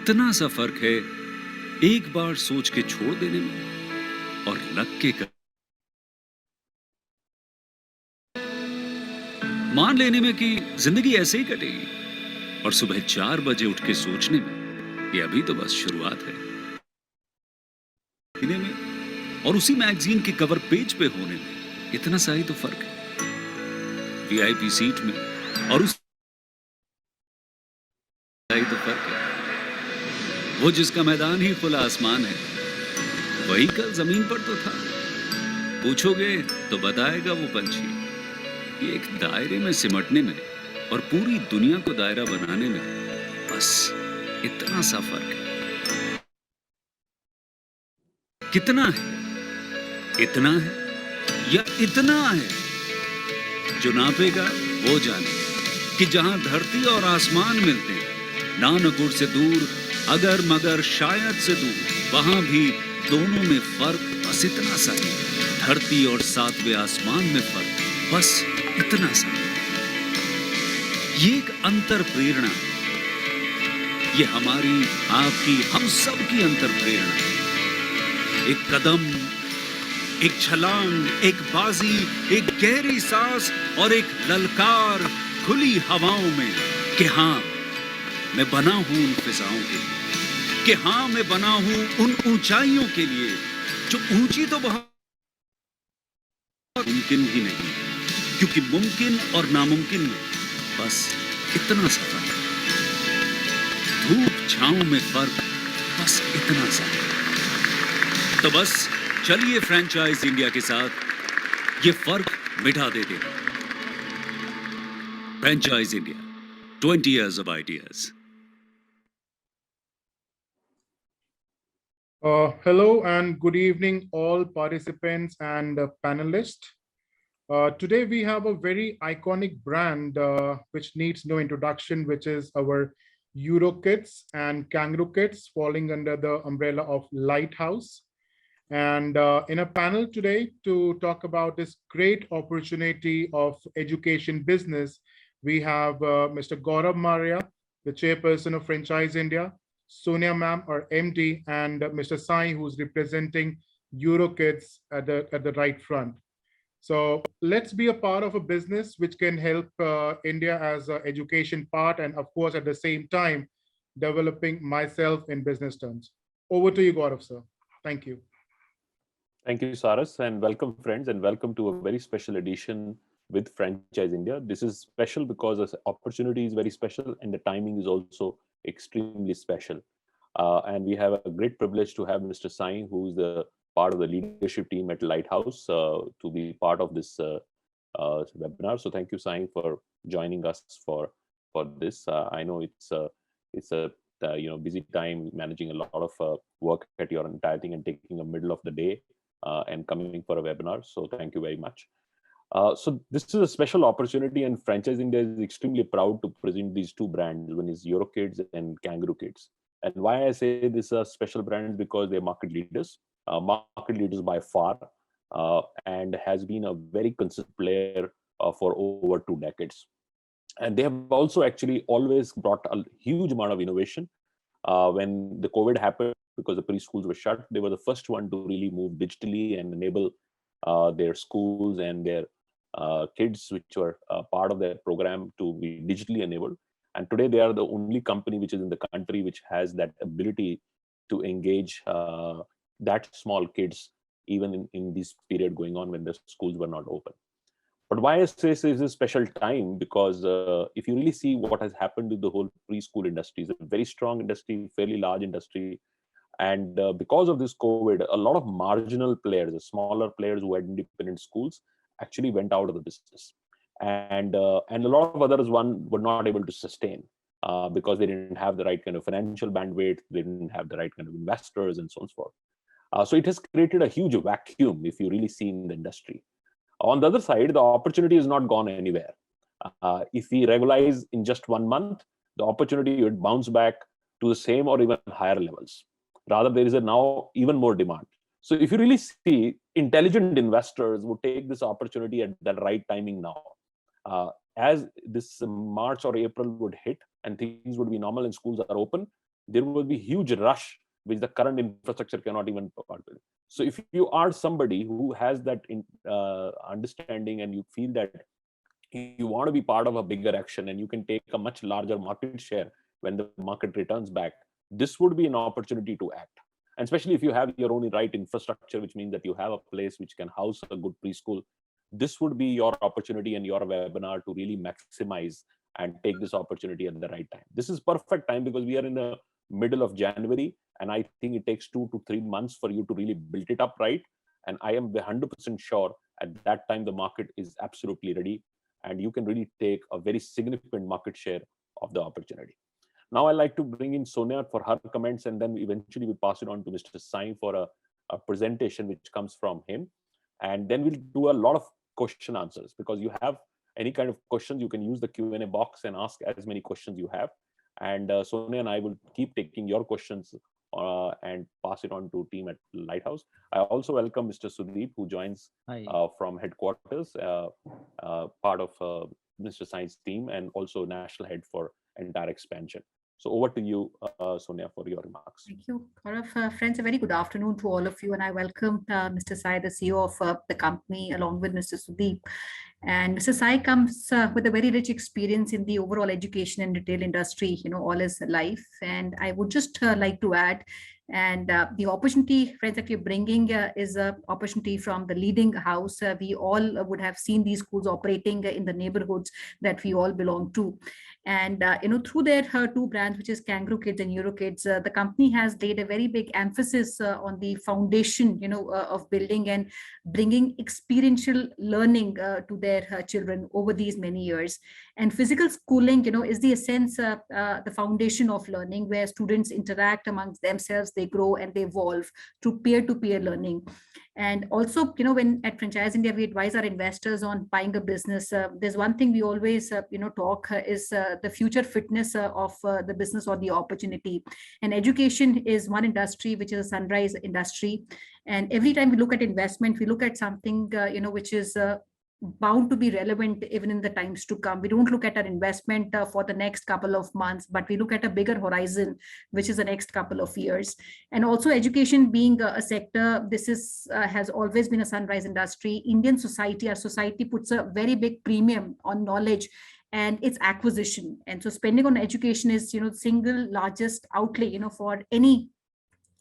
इतना सा फर्क है एक बार सोच के छोड़ देने में और लग के मान लेने में कि जिंदगी ऐसे ही कटेगी। और सुबह 4 बजे उठ के सोचने में ये अभी तो बस शुरुआत है। में और उसी मैगजीन के कवर पेज पे होने में इतना सा ही तो फर्क है। वीआईपी सीट में और उस ही तो फर्क है। वो जिसका मैदान ही खुला आसमान है, वही कल जमीन पर तो था। पूछोगे तो बताएगा वो पंछी। ये एक दायरे में सिमटने में और पूरी दुनिया को दायरा बनाने में बस इतना सा फर्क है। कितना है? इतना है या इतना है? जो नापेगा वो जाने कि जहां धरती और आसमान मिलते हैं, नानकुर से दूर, अगर मगर शायद से दूर, वहां भी दोनों में फर्क बस इतना सा है। धरती और सातवें आसमान में फर्क बस इतना सा। ये एक अंतर प्रेरणा है। ये हमारी, आपकी, हम सब की अंतर प्रेरणा है। एक कदम, एक छलांग, एक बाजी, एक गहरी सांस और एक ललकार खुली हवाओं में कि हाँ मैं बना हूं उन फिजाओं के लिए, कि हाँ मैं बना हूं उन ऊंचाइयों के लिए जो ऊंची तो बहुत मुमकिन ही नहीं, क्योंकि मुमकिन और नामुमकिन में बस इतना सा फर्क। धूप छांव में फर्क बस इतना सा। तो बस चलिए फ्रेंचाइज इंडिया के साथ ये फर्क मिटा देते हैं। Franchise India, 20 years of ideas. Hello and good evening, all participants and panelists. Today we have a very iconic brand which needs no introduction, which is our Eurokids and Kangaroo Kids, falling under the umbrella of Lighthouse. And in a panel today to talk about this great opportunity of education business, we have Mr. Gaurav Maria, the chairperson of Franchise India, Sonia ma'am, our MD, and Mr. Sai, who's representing Eurokids at the right front. So let's be a part of a business which can help India as an education part, and of course, at the same time, developing myself in business terms. Over to you, Gaurav, sir. Thank you. Thank you, Saras, and welcome, friends, and welcome to a very special edition with Franchise India. This is special because the opportunity is very special and the timing is also extremely special. And we have a great privilege to have Mr. Sai, who is the part of the leadership team at Lighthouse, to be part of this webinar. So thank you, Sai, for joining us for this. I know it's a busy time managing a lot of work at your entire thing and taking a middle of the day and coming for a webinar. So thank you very much. So this is a special opportunity, and Franchise India is extremely proud to present these two brands. One is Eurokids and Kangaroo Kids. And why I say this are special brands, because they're market leaders by far, and has been a very consistent player for over 2 decades. And they have also actually always brought a huge amount of innovation. When the COVID happened, because the preschools were shut, they were the first one to really move digitally and enable their schools and their kids, which were part of their program, to be digitally enabled. And today they are the only company which is in the country which has that ability to engage that small kids, even in this period going on when the schools were not open. But why I say this is a special time, because if you really see what has happened with the whole preschool industry, it's a very strong industry, fairly large industry. And because of this COVID, a lot of marginal players, the smaller players who had independent schools, actually went out of the business. And a lot of others were not able to sustain because they didn't have the right kind of financial bandwidth, they didn't have the right kind of investors, and so on and so forth. So it has created a huge vacuum, if you really see in the industry. On the other side, the opportunity has not gone anywhere. If we regularize in just 1 month, the opportunity would bounce back to the same or even higher levels. Rather, there is now even more demand. So if you really see, intelligent investors would take this opportunity at the right timing now. As this March or April would hit and things would be normal and schools are open, there will be huge rush which the current infrastructure cannot even part with. So if you are somebody who has that understanding and you feel that you want to be part of a bigger action and you can take a much larger market share when the market returns back, this would be an opportunity to act. And especially if you have your own right infrastructure, which means that you have a place which can house a good preschool, this would be your opportunity and your webinar to really maximize and take this opportunity at the right time. This is perfect time because we are in the middle of January, and I think it takes 2 to 3 months for you to really build it up right. And I am 100% sure at that time the market is absolutely ready, and you can really take a very significant market share of the opportunity. Now I'd like to bring in Sonia for her comments, and then eventually we pass it on to Mr. Sai for a presentation which comes from him. And then we'll do a lot of question answers, because you have any kind of questions, you can use the Q&A box and ask as many questions you have. And Sonia and I will keep taking your questions and pass it on to team at Lighthouse. I also welcome Mr. Sudeep, who joins from headquarters, part of Mr. Sai's team, and also national head for entire expansion. So over to you, Sonia, for your remarks. Thank you, Gaurav. Friends, a very good afternoon to all of you, and I welcome Mr. Sai, the CEO of the company, along with Mr. Sudeep. And Mr. Sai comes with a very rich experience in the overall education and retail industry, all his life. And I would just like to add, and the opportunity, friends, that you're bringing is an opportunity from the leading house. We all would have seen these schools operating in the neighborhoods that we all belong to. And, through their two brands, which is Kangaroo Kids and Eurokids, the company has laid a very big emphasis on the foundation, of building and bringing experiential learning to their children over these many years. And physical schooling, is the essence, the foundation of learning, where students interact amongst themselves, they grow and they evolve through peer-to-peer learning. And also, when at Franchise India, we advise our investors on buying a business, there's one thing we always, talk is the future fitness of the business or the opportunity. And education is one industry which is a sunrise industry. And every time we look at investment, we look at something, which is bound to be relevant even in the times to come. We don't look at our investment for the next couple of months, but we look at a bigger horizon, which is the next couple of years. And also education being a sector, this is has always been a sunrise industry. Indian society, our society puts a very big premium on knowledge and its acquisition. And so spending on education is, single largest outlay, for any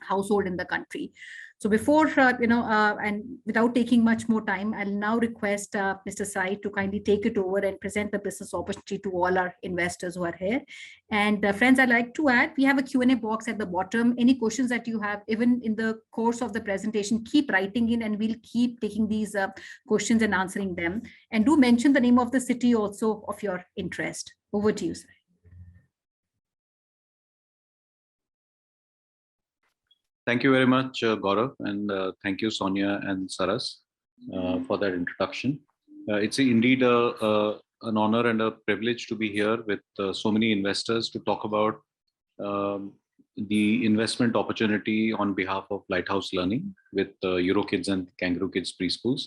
household in the country. So before, and without taking much more time, I'll now request Mr. Sai to kindly take it over and present the business opportunity to all our investors who are here. And friends, I'd like to add, we have a Q&A box at the bottom. Any questions that you have, even in the course of the presentation, keep writing in and we'll keep taking these questions and answering them. And do mention the name of the city also of your interest. Over to you, Sai. Thank you very much, Gaurav, and thank you, Sonia and Saras, for that introduction. It's indeed an honor and a privilege to be here with so many investors to talk about the investment opportunity on behalf of Lighthouse Learning with Eurokids and Kangaroo Kids preschools.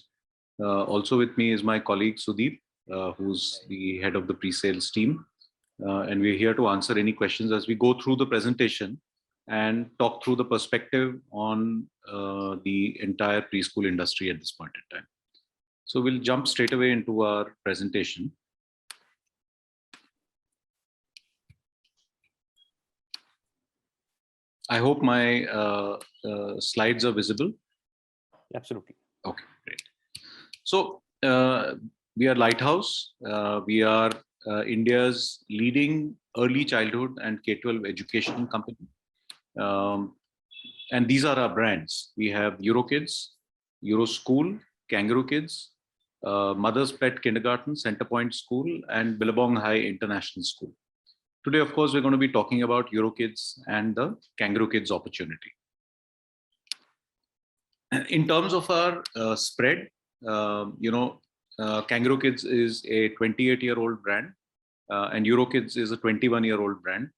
Also with me is my colleague Sudeep, who's the head of the pre-sales team. And we're here to answer any questions as we go through the presentation and talk through the perspective on the entire preschool industry at this point in time. So we'll jump straight away into our presentation. I hope my slides are visible. Absolutely. Okay, great. So we are Lighthouse. We are India's leading early childhood and K-12 education company. And these are our brands. We have Eurokids, Euroschool, Kangaroo Kids, Mother's Pet Kindergarten, Centerpoint School, and Billabong High International School. Today, of course, we're going to be talking about Eurokids and the Kangaroo Kids opportunity. In terms of our spread, Kangaroo Kids is a 28-year-old brand, and Eurokids is a 21-year-old brand.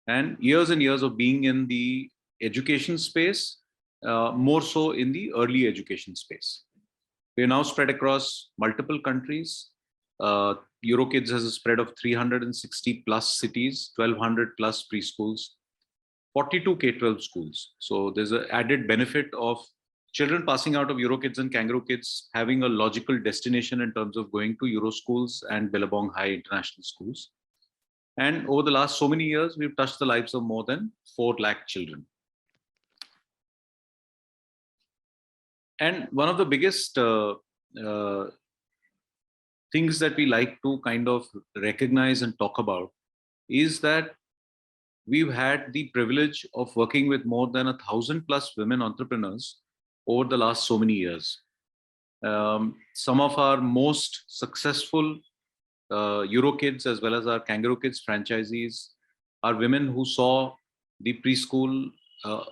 And years of being in the education space, more so in the early education space. We are now spread across multiple countries. Eurokids has a spread of 360 plus cities, 1200 plus preschools. 42 K-12 schools. So there's an added benefit of children passing out of Eurokids and Kangaroo Kids having a logical destination in terms of going to Euro schools and Billabong High international schools. And over the last so many years, we've touched the lives of more than 4 lakh children. And one of the biggest things that we like to kind of recognize and talk about is that we've had the privilege of working with more than 1,000+ women entrepreneurs over the last so many years. Some of our most successful Eurokids as well as our Kangaroo Kids franchisees are women who saw the preschool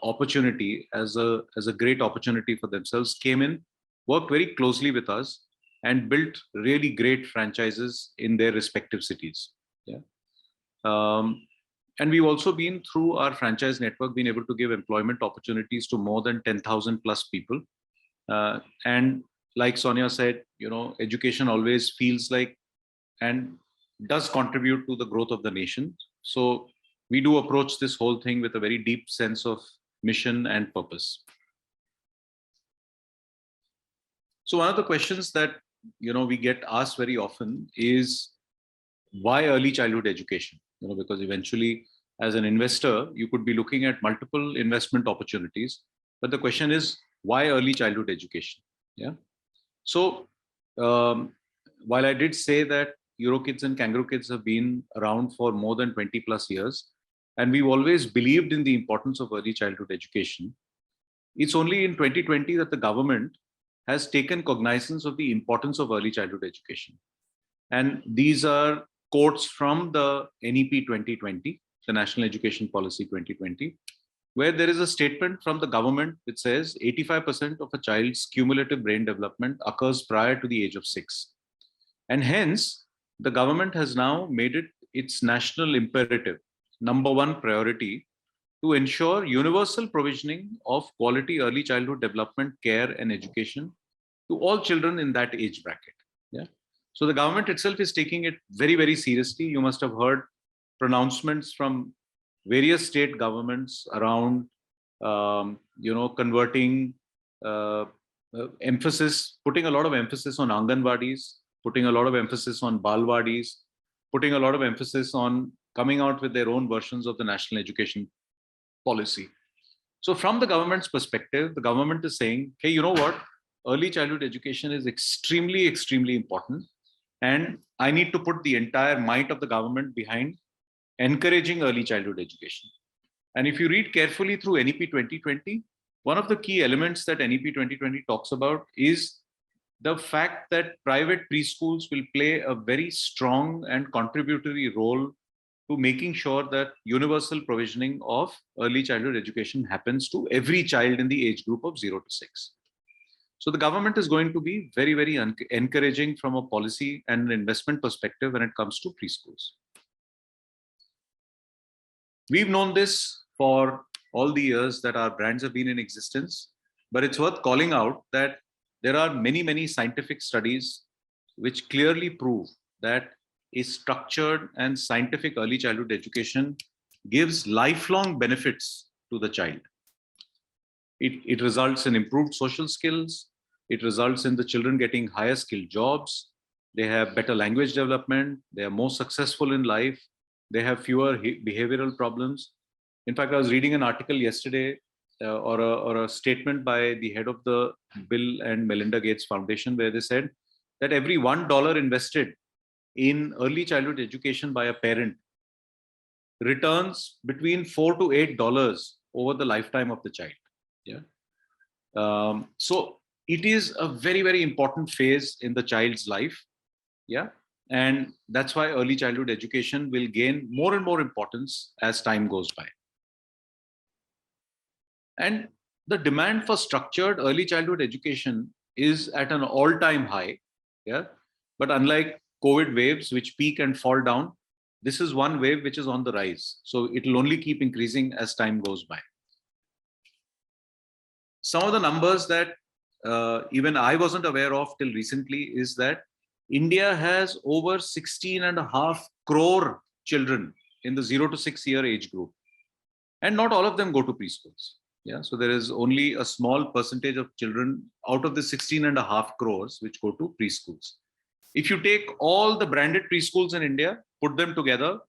opportunity as a great opportunity for themselves, came in, worked very closely with us, and built really great franchises in their respective cities. Yeah. And we've also been, through our franchise network, been able to give employment opportunities to more than 10,000+ people. And like Sonia said, you know, education always feels like and does contribute to the growth of the nation. So we do approach this whole thing with a very deep sense of mission and purpose. So one of the questions that, you know, we get asked very often is, why early childhood education? You know, because eventually, as an investor, you could be looking at multiple investment opportunities, but the question is, why early childhood education? Yeah. So while I did say that Eurokids and Kangaroo Kids have been around for more than 20+ years, and we've always believed in the importance of early childhood education, it's only in 2020 that the government has taken cognizance of the importance of early childhood education. And these are quotes from the NEP 2020, the National Education Policy 2020, where there is a statement from the government which says 85% of a child's cumulative brain development occurs prior to the age of 6. And hence, the government has now made it its national imperative, #1 priority, to ensure universal provisioning of quality early childhood development, care, and education to all children in that age bracket. Yeah. So the government itself is taking it very, very seriously. You must have heard pronouncements from various state governments around, you know, converting emphasis, putting a lot of emphasis on Anganwadis, putting a lot of emphasis on Balwadis, putting a lot of emphasis on coming out with their own versions of the national education policy. So from the government's perspective, the government is saying, hey, you know what? Early childhood education is extremely, extremely important. And I need to put the entire might of the government behind encouraging early childhood education. And if you read carefully through NEP 2020, one of the key elements that NEP 2020 talks about is the fact that private preschools will play a very strong and contributory role to making sure that universal provisioning of early childhood education happens to every child in the age group of 0 to 6. So the government is going to be very, very encouraging from a policy and investment perspective when it comes to preschools. We've known this for all the years that our brands have been in existence, but it's worth calling out that there are many, many scientific studies which clearly prove that a structured and scientific early childhood education gives lifelong benefits to the child. It results in improved social skills. It results in the children getting higher skilled jobs. They have better language development. They are more successful in life. They have fewer behavioral problems. In fact, I was reading an article yesterday or a statement by the head of the Bill and Melinda Gates Foundation, where they said that every $1 invested in early childhood education by a parent returns between $4 to $8 over the lifetime of the child. Yeah. So it is a very, very important phase in the child's life. Yeah. And that's why early childhood education will gain more and more importance as time goes by. And the demand for structured early childhood education is at an all-time high. Yeah. But unlike COVID waves, which peak and fall down, this is one wave which is on the rise. So it will only keep increasing as time goes by. Some of the numbers that even I wasn't aware of till recently is that India has over 16.5 crore children in the 0 to 6 year age group. And not all of them go to preschools. Yeah, so there is only a small percentage of children out of the 16.5 crores which go to preschools. If you take all the branded preschools in India, put them together,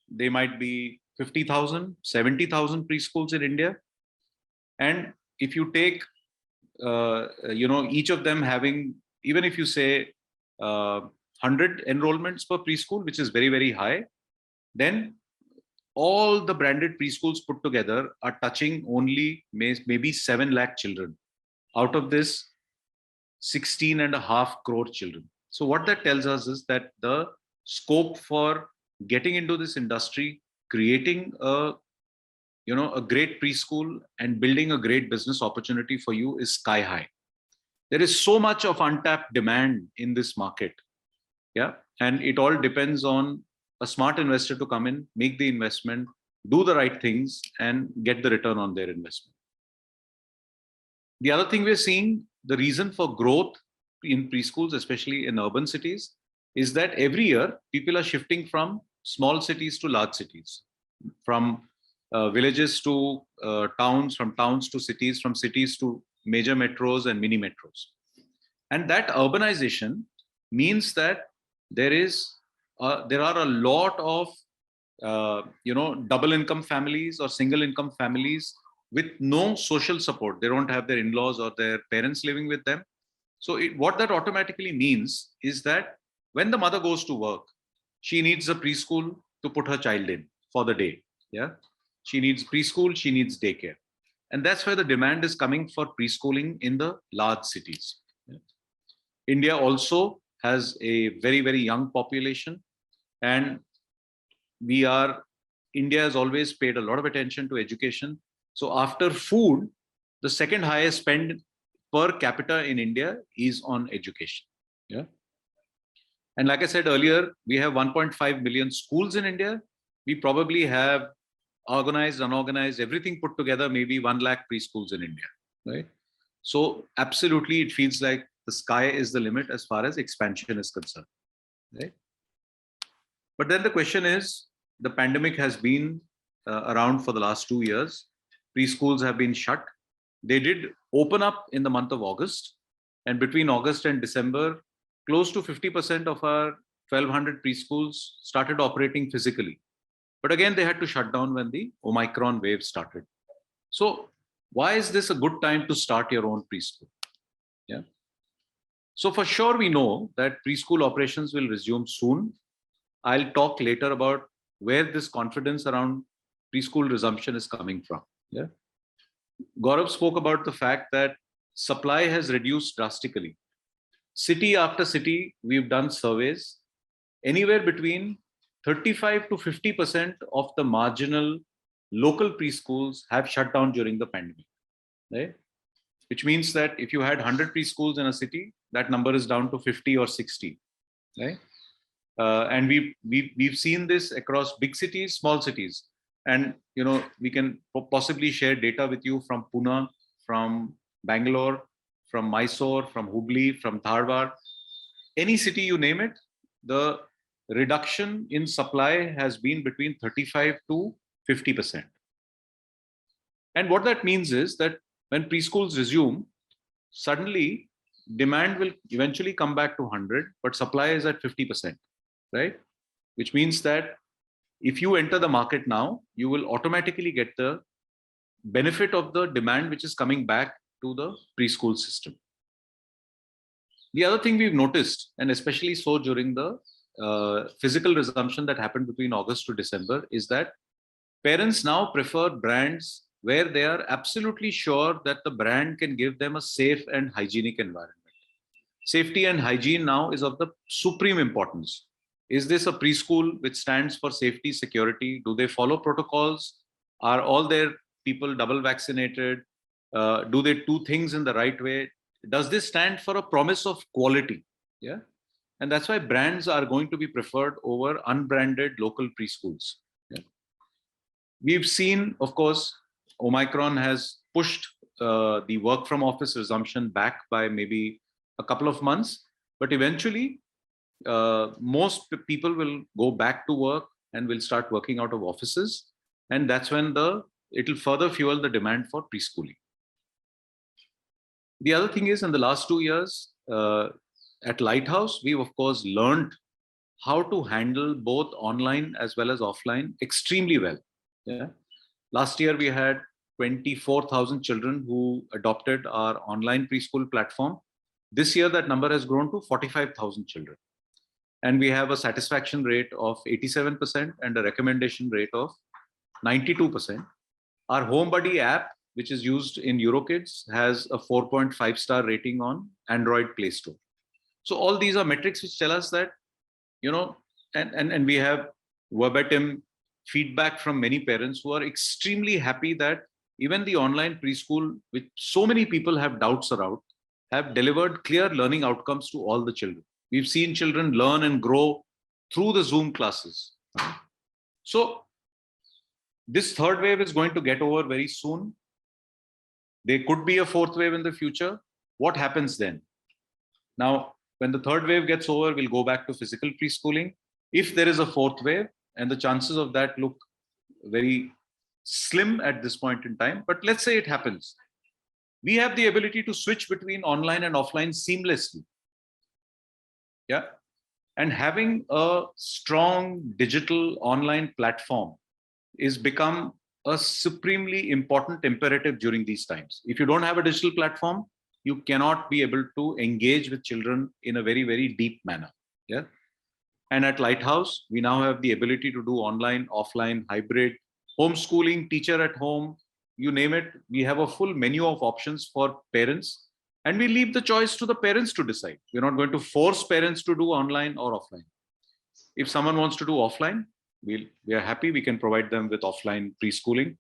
they might be 50,000, 70,000 preschools in India. And if you take, each of them having, even if you say 100 enrollments per preschool, which is very, very high, then all the branded preschools put together are touching only maybe 7 lakh children out of this 16.5 crore children. So what that tells us is that the scope for getting into this industry, creating a great preschool and building a great business opportunity for you is sky high. There is so much of untapped demand in this market. Yeah. And it all depends on a smart investor to come in, make the investment, do the right things, and get the return on their investment. The other thing we're seeing, the reason for growth in preschools, especially in urban cities, is that every year people are shifting from small cities to large cities, from villages to towns, from towns to cities, from cities to major metros and mini metros. And that urbanization means that there are a lot of double income families or single income families with no social support. They don't have their in-laws or their parents living with them. So what that automatically means is that when the mother goes to work, she needs a preschool to put her child in for the day. Yeah, she needs preschool, she needs daycare. And that's where the demand is coming for preschooling in the large cities. Yeah. India also has a very, very young population, and India has always paid a lot of attention to education. So after food, the second highest spend per capita in India is on education. Yeah. And like I said earlier, we have 1.5 million schools in India. We probably have organized, unorganized, everything put together, maybe 1 lakh preschools in India, right? So absolutely, it feels like the sky is the limit as far as expansion is concerned, right? But then the question is, the pandemic has been around for the last 2 years. Preschools have been shut. They did open up in the month of August. And between August and December, close to 50% of our 1,200 preschools started operating physically. But again, they had to shut down when the Omicron wave started. So why is this a good time to start your own preschool? Yeah. So for sure, we know that preschool operations will resume soon. I'll talk later about where this confidence around preschool resumption is coming from. Yeah. Gaurav spoke about the fact that supply has reduced drastically. City after city, we've done surveys. Anywhere between 35 to 50% of the marginal local preschools have shut down during the pandemic, right? Which means that if you had 100 preschools in a city, that number is down to 50 or 60, right? And we've seen this across big cities, small cities. And we can possibly share data with you from Pune, from Bangalore, from Mysore, from Hubli, from Dharwad. Any city you name it, the reduction in supply has been between 35 to 50%. And what that means is that when preschools resume, suddenly demand will eventually come back to 100, but supply is at 50%, right? Which means that if you enter the market now, you will automatically get the benefit of the demand which is coming back to the preschool system. The other thing we've noticed, and especially so during the physical resumption that happened between August to December, is that parents now prefer brands where they are absolutely sure that the brand can give them a safe and hygienic environment. Safety and hygiene now is of the supreme importance. Is this a preschool which stands for safety, security? Do they follow protocols? Are all their people double vaccinated? Do they do things in the right way? Does this stand for a promise of quality? Yeah. And that's why brands are going to be preferred over unbranded local preschools. Yeah. We've seen, of course, Omicron has pushed the work from office resumption back by maybe a couple of months, but eventually most people will go back to work and will start working out of offices. And that's when the it will further fuel the demand for preschooling. The other thing is, in the last 2 years at Lighthouse, we've of course learned how to handle both online as well as offline extremely well. Yeah. Last year, we had 24,000 children who adopted our online preschool platform. This year, that number has grown to 45,000 children. And we have a satisfaction rate of 87% and a recommendation rate of 92%. Our Home Buddy app, which is used in Eurokids, has a 4.5-star rating on Android Play Store. So all these are metrics which tell us that, you know, and we have verbatim feedback from many parents who are extremely happy that even the online preschool, which so many people have doubts around, have delivered clear learning outcomes to all the children. We've seen children learn and grow through the Zoom classes. So this third wave is going to get over very soon. There could be a fourth wave in the future. What happens then? Now, when the third wave gets over, we'll go back to physical preschooling. If there is a fourth wave, and the chances of that look very slim at this point in time, but let's say it happens, we have the ability to switch between online and offline seamlessly. Yeah. And having a strong digital online platform is become a supremely important imperative during these times. If you don't have a digital platform, you cannot be able to engage with children in a very, very deep manner. Yeah. And at Lighthouse, we now have the ability to do online, offline, hybrid, homeschooling, teacher at home, you name it. We have a full menu of options for parents, and we leave the choice to the parents to decide. We're not going to force parents to do online or offline. If someone wants to do offline, we are happy. We can provide them with offline preschooling.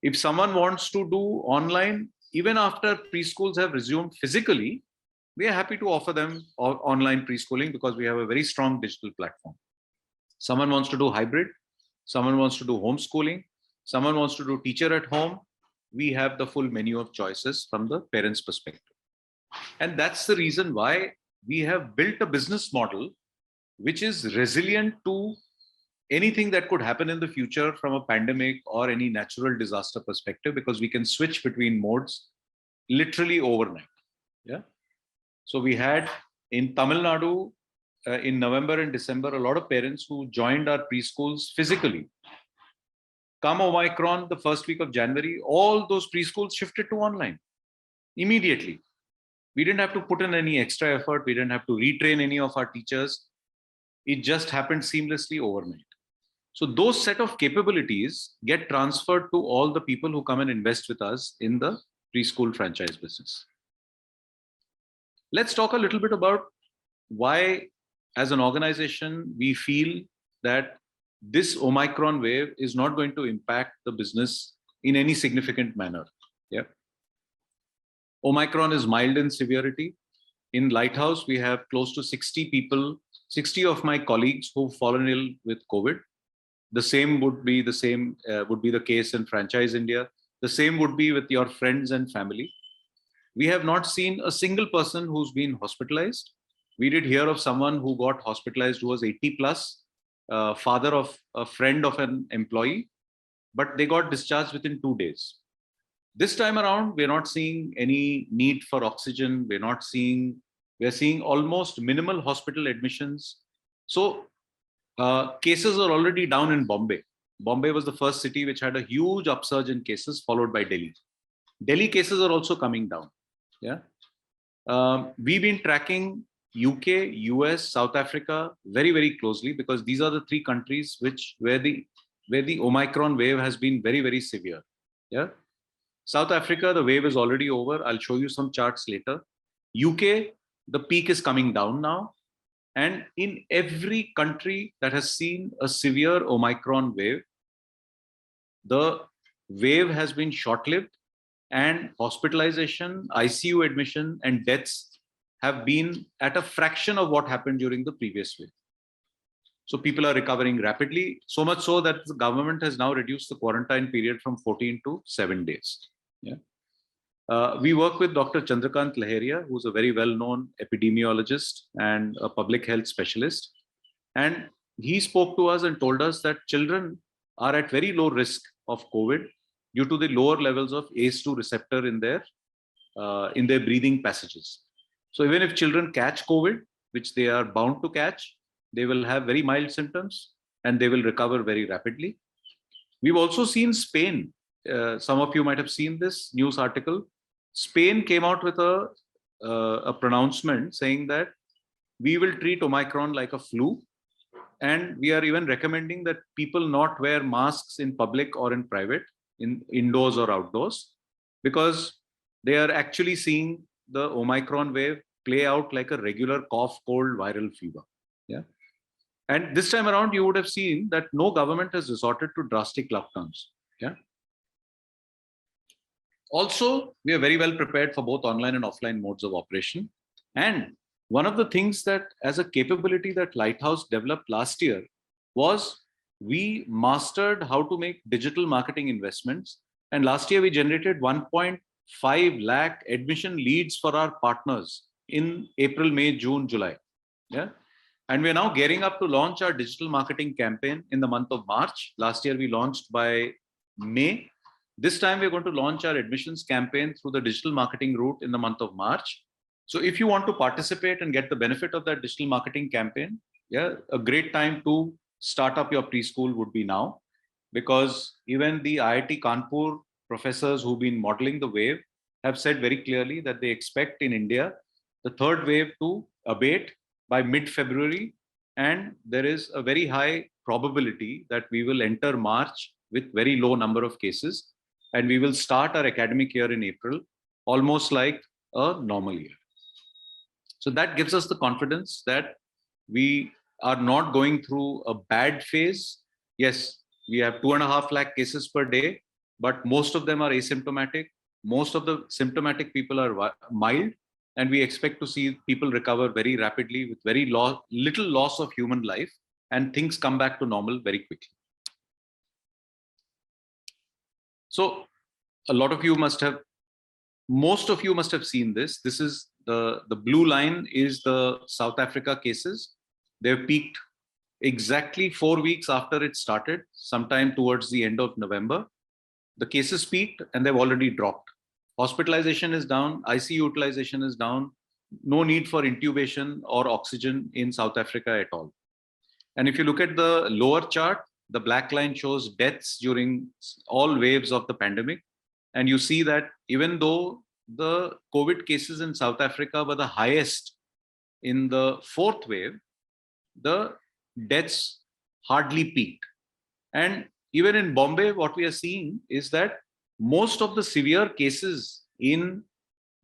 If someone wants to do online, even after preschools have resumed physically, we are happy to offer them online preschooling because we have a very strong digital platform. Someone wants to do hybrid, someone wants to do homeschooling, someone wants to do teacher at home. We have the full menu of choices from the parents' perspective. And that's the reason why we have built a business model which is resilient to anything that could happen in the future from a pandemic or any natural disaster perspective, because we can switch between modes literally overnight. Yeah. So we had in Tamil Nadu in November and December, a lot of parents who joined our preschools physically. Come Omicron, the first week of January, all those preschools shifted to online immediately. We didn't have to put in any extra effort. We didn't have to retrain any of our teachers. It just happened seamlessly overnight. So those set of capabilities get transferred to all the people who come and invest with us in the preschool franchise business. Let's talk a little bit about why, as an organization, we feel that this Omicron wave is not going to impact the business in any significant manner. Yeah. Omicron is mild in severity. In Lighthouse, we have close to 60 people, 60 of my colleagues who've fallen ill with COVID. The same would be the case in Franchise India. The same would be with your friends and family. We have not seen a single person who's been hospitalized. We did hear of someone who got hospitalized who was 80 plus, father of a friend of an employee, but they got discharged within 2 days. This time around, we're not seeing any need for oxygen. We're seeing almost minimal hospital admissions. So cases are already down in Bombay. Bombay was the first city which had a huge upsurge in cases, followed by Delhi. Delhi cases are also coming down. Yeah, we've been tracking UK, US, South Africa very, very closely because these are the three countries where the Omicron wave has been very, very severe. Yeah, South Africa, the wave is already over. I'll show you some charts later. UK, the peak is coming down now. And in every country that has seen a severe Omicron wave, the wave has been short-lived and hospitalization, ICU admission, and deaths have been at a fraction of what happened during the previous wave. So people are recovering rapidly, so much so that the government has now reduced the quarantine period from 14 to 7 days. Yeah. We work with Dr. Chandrakant Laheria, who's a very well-known epidemiologist and a public health specialist. And he spoke to us and told us that children are at very low risk of COVID due to the lower levels of ACE2 receptor in their breathing passages. So even if children catch COVID, which they are bound to catch, they will have very mild symptoms and they will recover very rapidly. We've also seen Spain. Some of you might have seen this news article. Spain came out with a pronouncement saying that we will treat Omicron like a flu. And we are even recommending that people not wear masks in public or in private, in indoors or outdoors, because they are actually seeing the Omicron wave play out like a regular cough, cold, viral fever. Yeah. And this time around, you would have seen that no government has resorted to drastic lockdowns. Yeah. Also, we are very well prepared for both online and offline modes of operation. And one of the things that as a capability that Lighthouse developed last year was we mastered how to make digital marketing investments. And last year we generated 1.5 lakh admission leads for our partners in April, May, June, July. Yeah. And we're now gearing up to launch our digital marketing campaign in the month of March. Last year we launched by May. This time we're going to launch our admissions campaign through the digital marketing route in the month of March. So if you want to participate and get the benefit of that digital marketing campaign, yeah, a great time to start up your preschool would be now, because even the IIT Kanpur professors who've been modeling the wave have said very clearly that they expect in India the third wave to abate by mid-February, and there is a very high probability that we will enter March with very low number of cases, and we will start our academic year in April, almost like a normal year. So that gives us the confidence that we are not going through a bad phase. Yes, we have 2.5 lakh cases per day, but most of them are asymptomatic. Most of the symptomatic people are mild, and we expect to see people recover very rapidly with very little loss of human life, and things come back to normal very quickly. So a lot of you most of you must have seen this. This is the blue line is the South Africa cases. They've peaked exactly 4 weeks after it started, sometime towards the end of November. The cases peaked and they've already dropped. Hospitalization is down, ICU utilization is down, no need for intubation or oxygen in South Africa at all. And if you look at the lower chart, the black line shows deaths during all waves of the pandemic. And you see that even though the COVID cases in South Africa were the highest in the fourth wave, the deaths hardly peaked. And even in Bombay, what we are seeing is that most of the severe cases in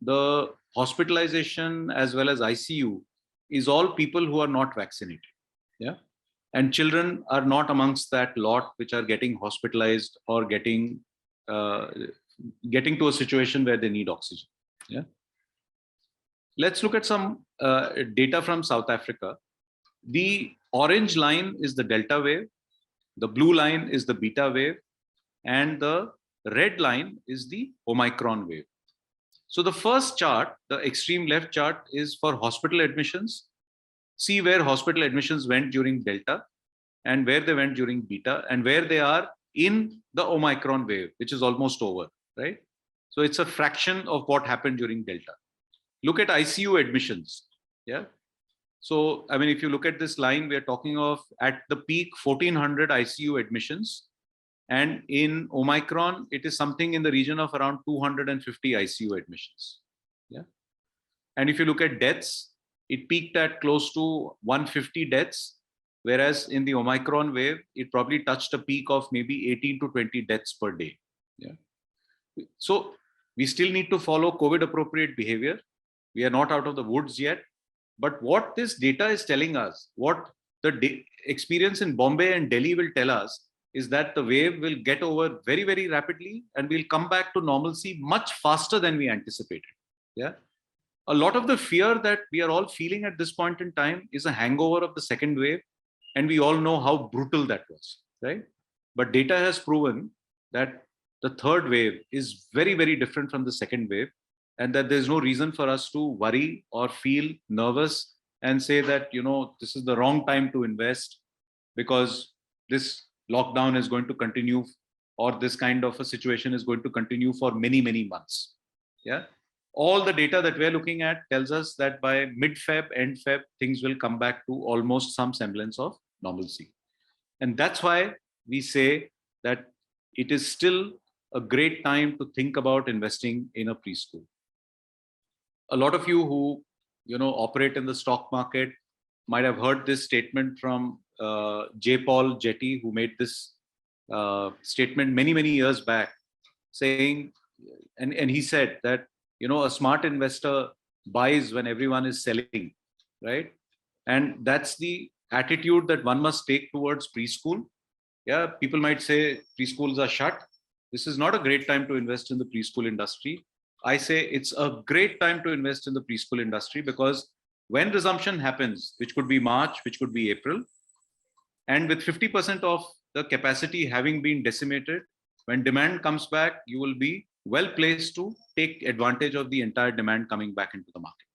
the hospitalization as well as ICU is all people who are not vaccinated. Yeah. And children are not amongst that lot which are getting hospitalized or getting to a situation where they need oxygen. Yeah. Let's look at some data from South Africa. The orange line is the Delta wave, the blue line is the Beta wave, and the red line is the Omicron wave. So the first chart, the extreme left chart, is for hospital admissions. See where hospital admissions went during Delta and where they went during Beta and where they are in the Omicron wave, which is almost over, right? So it's a fraction of what happened during Delta. Look at ICU admissions. Yeah. So, I mean, if you look at this line, we are talking of at the peak 1,400 ICU admissions. And in Omicron, it is something in the region of around 250 ICU admissions. Yeah. And if you look at deaths, it peaked at close to 150 deaths, whereas in the Omicron wave, it probably touched a peak of maybe 18 to 20 deaths per day. Yeah. So we still need to follow COVID appropriate behavior. We are not out of the woods yet. But what this data is telling us, what the experience in Bombay and Delhi will tell us, is that the wave will get over very, very rapidly and we'll come back to normalcy much faster than we anticipated. Yeah. A lot of the fear that we are all feeling at this point in time is a hangover of the second wave. And we all know how brutal that was, right? But data has proven that the third wave is very, very different from the second wave, and that there's no reason for us to worry or feel nervous and say that, you know, this is the wrong time to invest because this lockdown is going to continue or this kind of a situation is going to continue for many, many months. Yeah. All the data that we're looking at tells us that by mid-Feb, end Feb, things will come back to almost some semblance of normalcy. And that's why we say that it is still a great time to think about investing in a preschool. A lot of you who operate in the stock market might have heard this statement from J. Paul Getty, who made this statement many years back, saying, and he said that a smart investor buys when everyone is selling, right? And that's the attitude that one must take towards preschool. Yeah, people might say preschools are shut. This is not a great time to invest in the preschool industry. I say it's a great time to invest in the preschool industry, because when resumption happens, which could be March, which could be April, and with 50% of the capacity having been decimated, when demand comes back, you will be well placed to take advantage of the entire demand coming back into the market.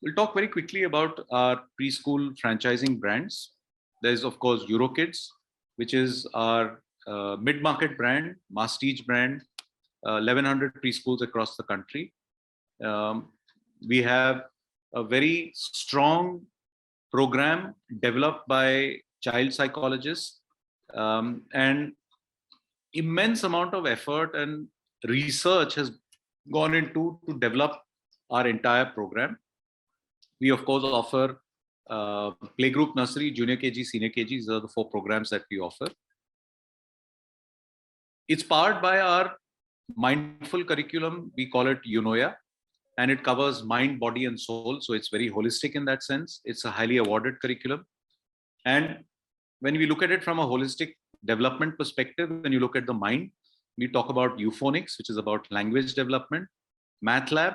We'll talk very quickly about our preschool franchising brands. There's, of course, Eurokids, which is our mid-market brand, masstige brand, 1,100 preschools across the country. We have a very strong program developed by child psychologists, and immense amount of effort and research has gone into to develop our entire program. We, of course, offer playgroup, nursery, junior KG, senior KG. These are the 4 programs that we offer. It's powered by our mindful curriculum. We call it Unoya, and it covers mind, body, and soul. So it's very holistic in that sense. It's a highly awarded curriculum. And when we look at it from a holistic development perspective, when you look at the mind, we talk about euphonics, which is about language development, math lab,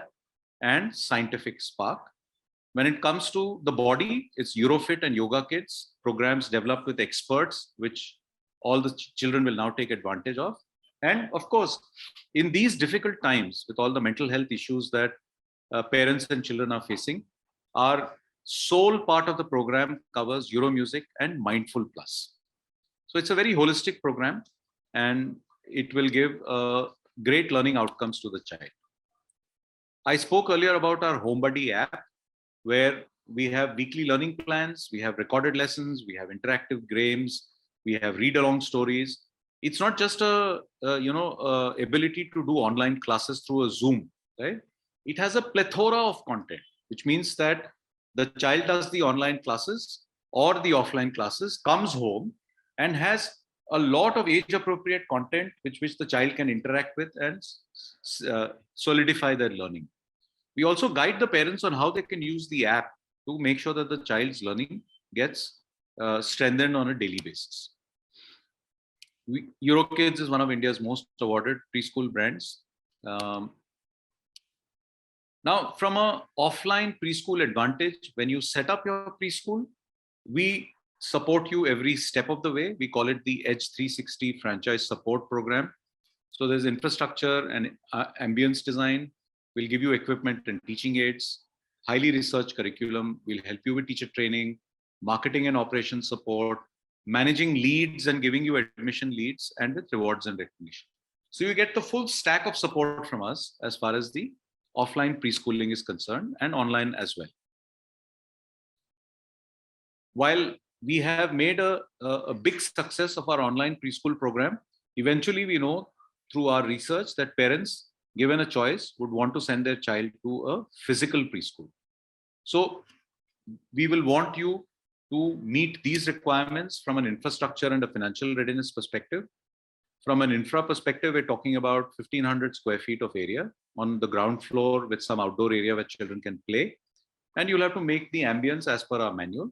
and scientific spark. When it comes to the body, it's Eurofit and Yoga Kids, programs developed with experts, which all the children will now take advantage of. And of course, in these difficult times, with all the mental health issues that parents and children are facing, our sole part of the program covers Euro Music and Mindful Plus. So it's a very holistic program, and it will give great learning outcomes to the child. I spoke earlier about our Home Buddy app, where we have weekly learning plans, we have recorded lessons, we have interactive games, we have read-along stories. It's not just a ability to do online classes through a Zoom, right? It has a plethora of content, which means that the child does the online classes or the offline classes, comes home, and has a lot of age-appropriate content which the child can interact with and solidify their learning. We also guide the parents on how they can use the app to make sure that the child's learning gets strengthened on a daily basis. Eurokids is one of India's most awarded preschool brands. Now, from an offline preschool advantage, when you set up your preschool, we support you every step of the way. We call it the Edge 360 franchise support program. So there's infrastructure and ambience design. We'll give you equipment and teaching aids, highly researched curriculum. We'll help you with teacher training, marketing and operations support, managing leads and giving you admission leads, and with rewards and recognition. So you get the full stack of support from us as far as the offline preschooling is concerned, and online as well. While we have made a big success of our online preschool program, eventually we know through our research that parents, given a choice, would want to send their child to a physical preschool. So we will want you to meet these requirements from an infrastructure and a financial readiness perspective. From an infra perspective, we're talking about 1,500 square feet of area on the ground floor with some outdoor area where children can play. And you'll have to make the ambience as per our manual.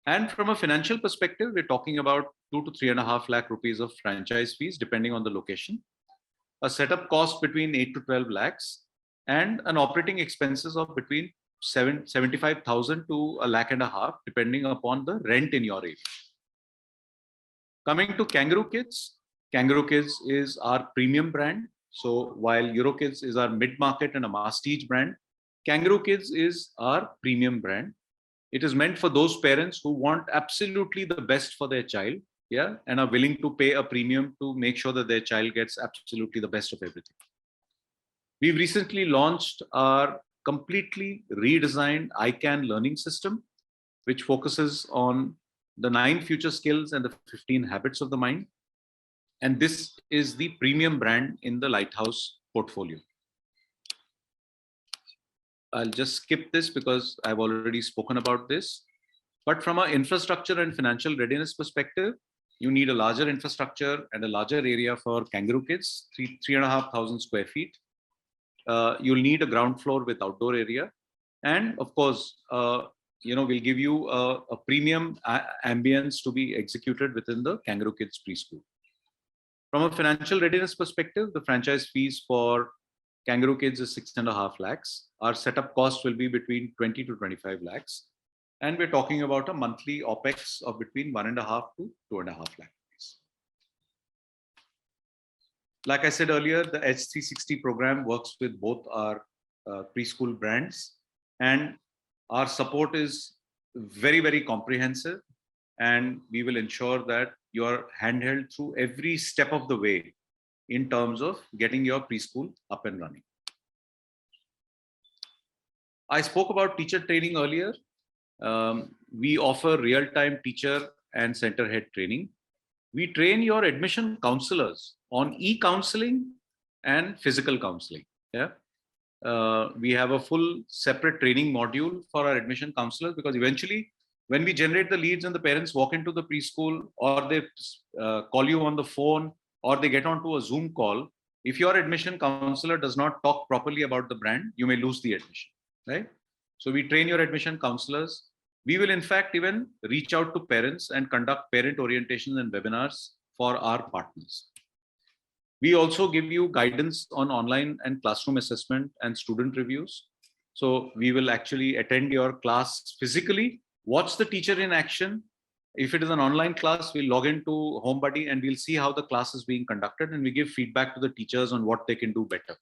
And from a financial perspective, we're talking about 2 to 3.5 lakh rupees of franchise fees, depending on the location. A setup cost between 8 to 12 lakhs, and an operating expenses of between 75,000 to 1.5 lakh, depending upon the rent in your area. Coming to Kangaroo Kids, Kangaroo Kids is our premium brand. So while Eurokids is our mid-market and a masstige brand, Kangaroo Kids is our premium brand. It is meant for those parents who want absolutely the best for their child, yeah, and are willing to pay a premium to make sure that their child gets absolutely the best of everything. We've recently launched our completely redesigned Icann learning system, which focuses on the 9 future skills and the 15 habits of the mind. And this is the premium brand in the Lighthouse portfolio. I'll just skip this because I've already spoken about this. But from an infrastructure and financial readiness perspective, you need a larger infrastructure and a larger area for Kangaroo Kids, 3,500 square feet. You'll need a ground floor with outdoor area. And of course, we'll give you a premium ambience to be executed within the Kangaroo Kids preschool. From a financial readiness perspective, the franchise fees for Kangaroo Kids is 6.5 lakhs. Our setup cost will be between 20 to 25 lakhs. And we're talking about a monthly OPEX of between 1.5 to 2.5 lakhs. Like I said earlier, the H360 program works with both our preschool brands, and our support is very, very comprehensive, and we will ensure that you are handheld through every step of the way in terms of getting your preschool up and running. I spoke about teacher training earlier. We offer real-time teacher and center head training. We train your admission counselors on e-counseling and physical counseling. Yeah, we have a full separate training module for our admission counselors, because eventually when we generate the leads and the parents walk into the preschool, or they call you on the phone, or they get onto a Zoom call, if your admission counselor does not talk properly about the brand, you may lose the admission, right? So we train your admission counselors. We will in fact even reach out to parents and conduct parent orientations and webinars for our partners. We also give you guidance on online and classroom assessment and student reviews. So we will actually attend your class physically, watch the teacher in action. If it is an online class, we'll log into HomeBuddy and we'll see how the class is being conducted, and we give feedback to the teachers on what they can do better.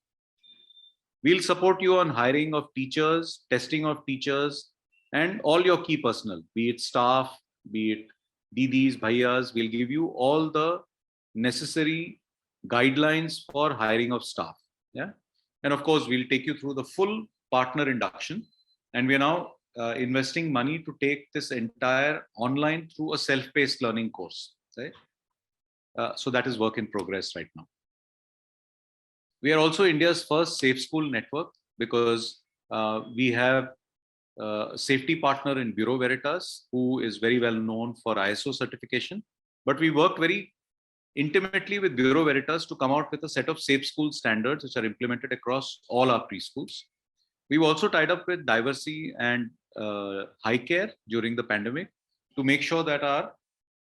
We'll support you on hiring of teachers, testing of teachers, and all your key personnel, be it staff, be it Didis, Bhaiyas. We'll give you all the necessary guidelines for hiring of staff. Yeah, and of course, we'll take you through the full partner induction. And we're now investing money to take this entire online through a self-paced learning course. Right? So that is work in progress right now. We are also India's first safe school network, because we have a safety partner in Bureau Veritas, who is very well known for ISO certification. But we worked very intimately with Bureau Veritas to come out with a set of safe school standards which are implemented across all our preschools. We've also tied up with Diversity and High Care during the pandemic to make sure that our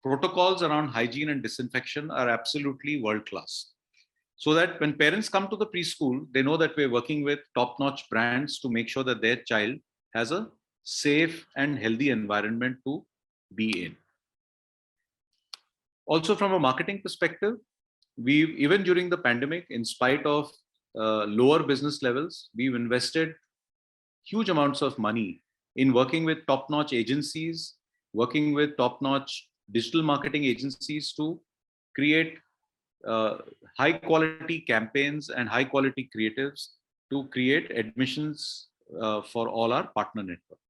protocols around hygiene and disinfection are absolutely world-class. So that when parents come to the preschool, they know that we're working with top-notch brands to make sure that their child has a safe and healthy environment to be in. Also, from a marketing perspective, we've, even during the pandemic, in spite of lower business levels, we've invested huge amounts of money in working with top-notch agencies, working with top-notch digital marketing agencies to create high-quality campaigns and high-quality creatives to create admissions for all our partner network.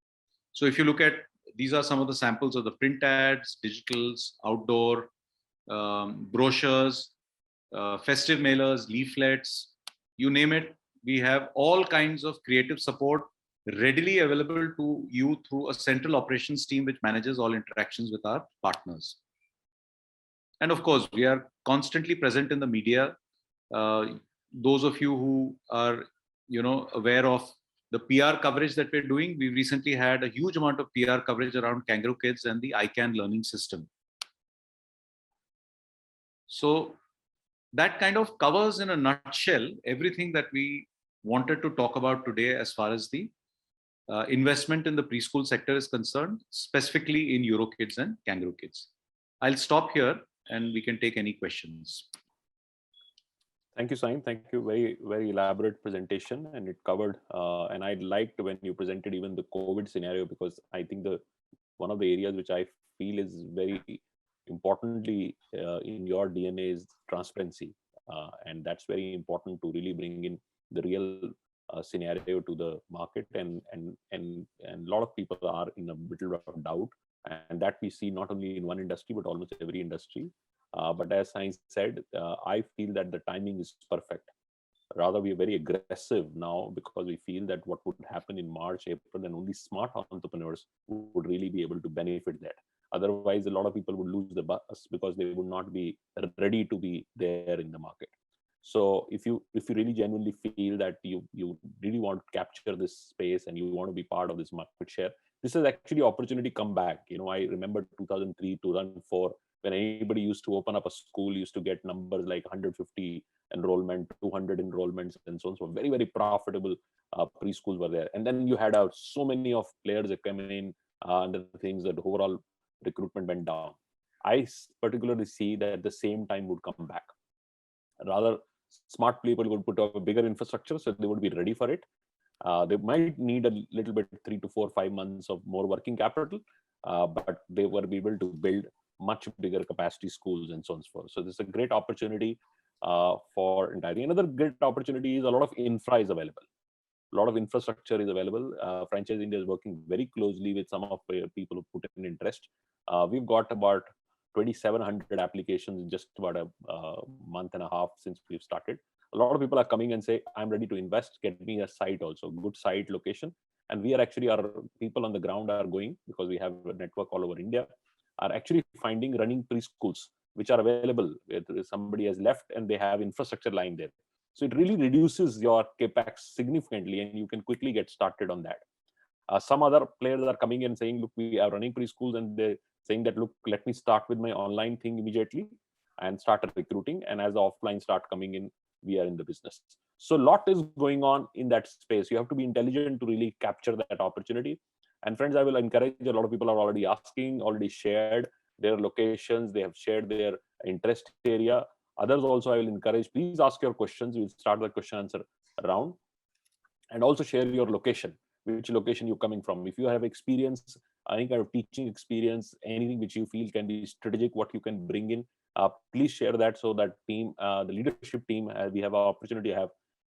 So if you look at, these are some of the samples of the print ads, digitals, outdoor, brochures, festive mailers, leaflets, you name it. We have all kinds of creative support readily available to you through a central operations team which manages all interactions with our partners. And of course, we are constantly present in the media. Those of you who are, aware of the PR coverage that we're doing, we recently had a huge amount of PR coverage around Kangaroo Kids and the Icann learning system. So that kind of covers in a nutshell everything that we wanted to talk about today as far as the investment in the preschool sector is concerned, specifically in Eurokids and Kangaroo Kids. I'll stop here and we can take any questions. Thank you, Sain. Thank you. Very, very elaborate presentation, and it covered. And I liked when you presented even the COVID scenario, because I think one of the areas which I feel is very importantly, in your DNA is transparency. And that's very important to really bring in the real scenario to the market. And a lot of people are in a little bit of doubt. And that we see not only in one industry, but almost every industry. But as I said, I feel that the timing is perfect. Rather, we are very aggressive now because we feel that what would happen in March, April, and only smart entrepreneurs would really be able to benefit that. Otherwise, a lot of people would lose the bus because they would not be ready to be there in the market. So if you really genuinely feel that you really want to capture this space and you want to be part of this market share, this is actually opportunity come back. I remember 2003, 2004, when anybody used to open up a school, used to get numbers like 150 enrollment, 200 enrollments, and so on. So very, very profitable preschools were there. And then you had so many of players that came in under the things that overall recruitment went down. I particularly see that at the same time would come back. Rather, smart people would put up a bigger infrastructure, so they would be ready for it. They might need a little bit 3 to 4, 5 months of more working capital, but they were able to build much bigger capacity schools and so on and so forth. So this is a great opportunity for entirely. Another great opportunity is a lot of infra is available. A lot of infrastructure is available. Franchise India is working very closely with some of the people who put in interest. We've got about 2,700 applications in just about a month and a half since we've started. A lot of people are coming and say, I'm ready to invest, get me a site also, good site location. And we are actually, our people on the ground are going, because we have a network all over India, are actually finding running preschools, which are available. Somebody has left and they have infrastructure lying there. So it really reduces your capex significantly and you can quickly get started on that. Some other players are coming and saying, look, we are running preschools, and they're saying that, look, let me start with my online thing immediately and start recruiting. And as the offline start coming in, we are in the business. So a lot is going on in that space. You have to be intelligent to really capture that opportunity. And friends, I will encourage, a lot of people are already asking, already shared their locations, they have shared their interest area. Others also I will encourage, please ask your questions. We'll start the question answer round. And also share your location, which location you're coming from. If you have experience, any kind of teaching experience, anything which you feel can be strategic, what you can bring in, please share that, so that team, the leadership team, we have an opportunity to have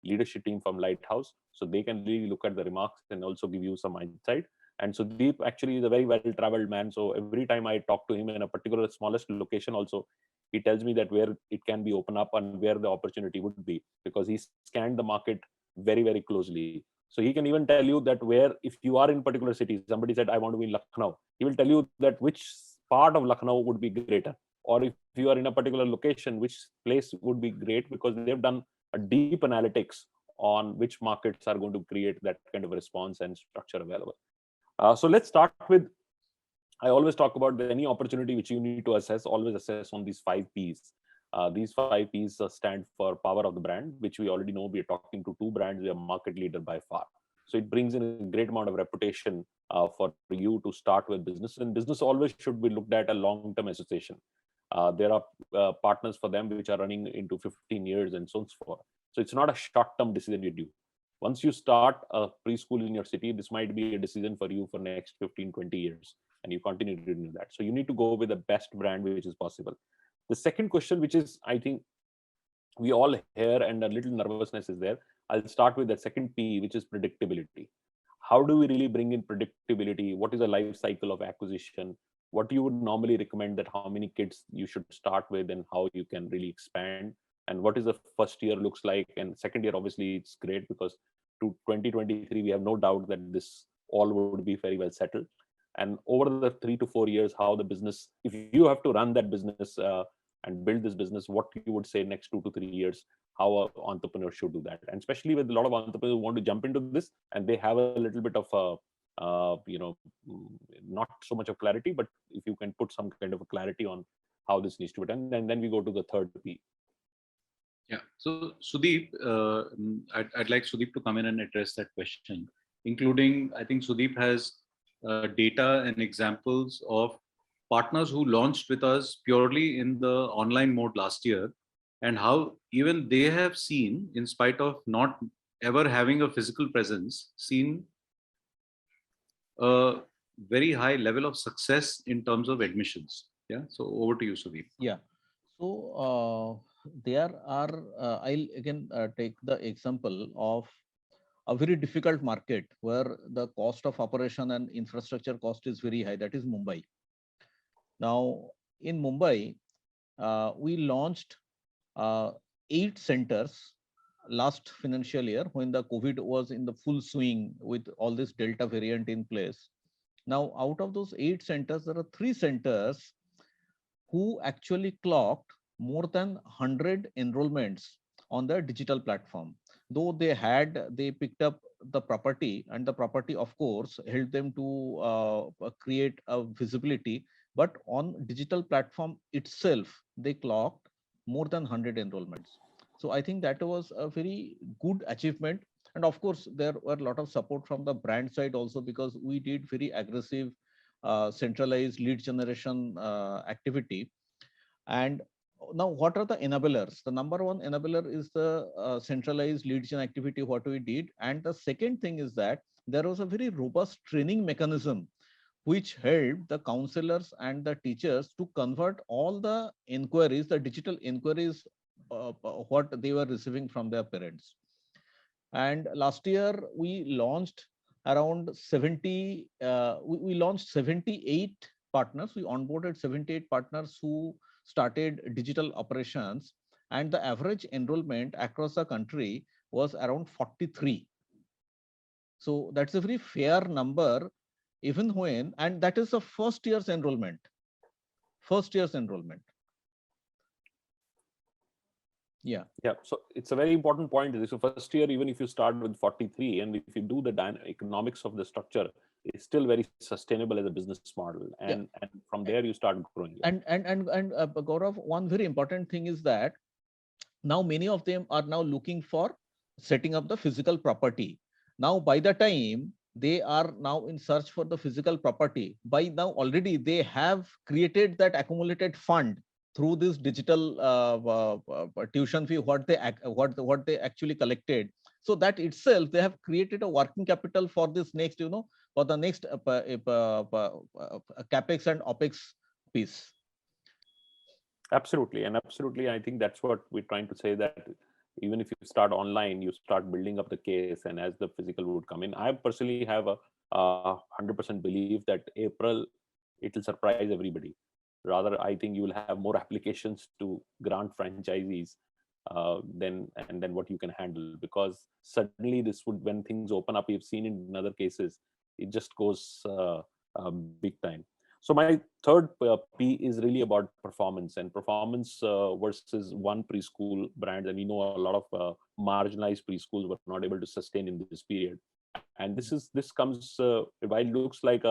leadership team from Lighthouse, so they can really look at the remarks and also give you some insight. And so Deep actually is a very well-traveled man. So every time I talk to him in a particular smallest location also, he tells me that where it can be open up and where the opportunity would be, because he scanned the market very, very closely. So he can even tell you that where, if you are in particular city, somebody said, I want to be in Lucknow, he will tell you that which part of Lucknow would be greater. Or if you are in a particular location, which place would be great, because they've done a deep analytics on which markets are going to create that kind of response and structure available. So let's start with, I always talk about any opportunity which you need to assess, always assess on these 5 Ps. These 5 Ps stand for power of the brand, which we already know. We are talking to 2 brands, we are market leader by far. So it brings in a great amount of reputation for you to start with business. And business always should be looked at a long-term association. There are partners for them which are running into 15 years and so on and so forth. So it's not a short-term decision you do. Once you start a preschool in your city, this might be a decision for you for next 15, 20 years, and you continue to do that. So you need to go with the best brand which is possible. The second question, which is, I think we all hear and a little nervousness is there. I'll start with the second P, which is predictability. How do we really bring in predictability? What is the life cycle of acquisition? What you would normally recommend, that how many kids you should start with and how you can really expand? And what is the first year looks like? And second year, obviously, it's great, because to 2023, we have no doubt that this all would be very well settled. And over the 3 to 4 years, how the business, if you have to run that business and build this business, what you would say next 2 to 3 years, how an entrepreneur should do that. And especially with a lot of entrepreneurs who want to jump into this and they have a little bit of not so much of clarity, but if you can put some kind of a clarity on how this needs to be done, and then we go to the third P. Yeah. So Sudeep, I'd like Sudeep to come in and address that question, including, I think Sudeep has data and examples of partners who launched with us purely in the online mode last year, and how even they have seen, in spite of not ever having a physical presence, seen a very high level of success in terms of admissions. Yeah. So over to you, Sudeep. Yeah. So there are, I'll again take the example of a very difficult market where the cost of operation and infrastructure cost is very high. That is Mumbai. Now, in Mumbai, we launched 8 centers last financial year when the COVID was in the full swing with all this Delta variant in place. Now, out of those 8 centers, there are 3 centers who actually clocked more than 100 enrollments on the digital platform. Though they picked up the property, and the property, of course, helped them to create a visibility. But on digital platform itself, they clocked more than 100 enrollments. So I think that was a very good achievement. And of course, there were a lot of support from the brand side also, because we did very aggressive centralized lead generation activity. And now, what are the enablers? The number one enabler is the centralized lead gen activity, what we did. And the second thing is that there was a very robust training mechanism which helped the counselors and the teachers to convert all the inquiries, the digital inquiries, what they were receiving from their parents. And last year we launched around 70, we launched 78 partners. We onboarded 78 partners who started digital operations, and the average enrollment across the country was around 43. So that's a very fair number, even when, and that is the first year's enrollment. First year's enrollment. Yeah. Yeah. So it's a very important point. So first year, even if you start with 43, and if you do the economics of the structure, it's still very sustainable as a business model. And from there you start growing. And Gaurav, one very important thing is that now many of them are now looking for setting up the physical property. Now, by the time they are now in search for the physical property, by now already they have created that accumulated fund through this digital tuition fee, what they actually collected. So that itself, they have created a working capital for this next, for the next capex and opex piece. Absolutely. And absolutely, I think that's what we're trying to say, that even if you start online, you start building up the case, and as the physical would come in. I personally have a 100% belief that April, it will surprise everybody. Rather, I think you will have more applications to grant franchisees than what you can handle, because suddenly this would, when things open up, we've seen in other cases, it just goes big time. So my third P is really about performance, and performance versus one preschool brand. And we know a lot of marginalized preschools were not able to sustain in this period. And this comes, while it looks like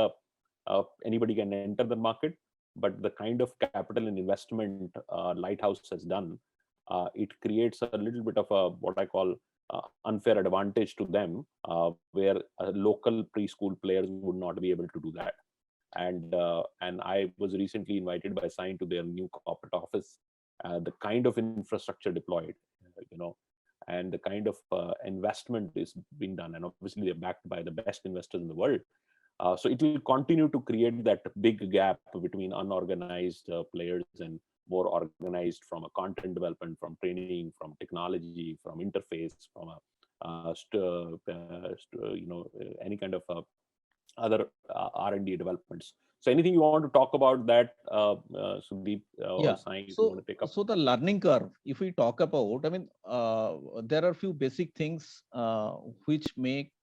anybody can enter the market, but the kind of capital and investment Lighthouse has done, it creates a little bit of a, what I call, unfair advantage to them, where local preschool players would not be able to do that. And I was recently invited by Sign to their new corporate office. The kind of infrastructure deployed, and the kind of investment is being done, and obviously they're backed by the best investors in the world. So it will continue to create that big gap between unorganized players and more organized, from a content development, from training, from technology, from interface, from any kind of other R&D developlets. So anything you want to talk about that, Sudeep, or Sai, if you want to pick up? So the learning curve, if we talk about, I mean, there are a few basic things which make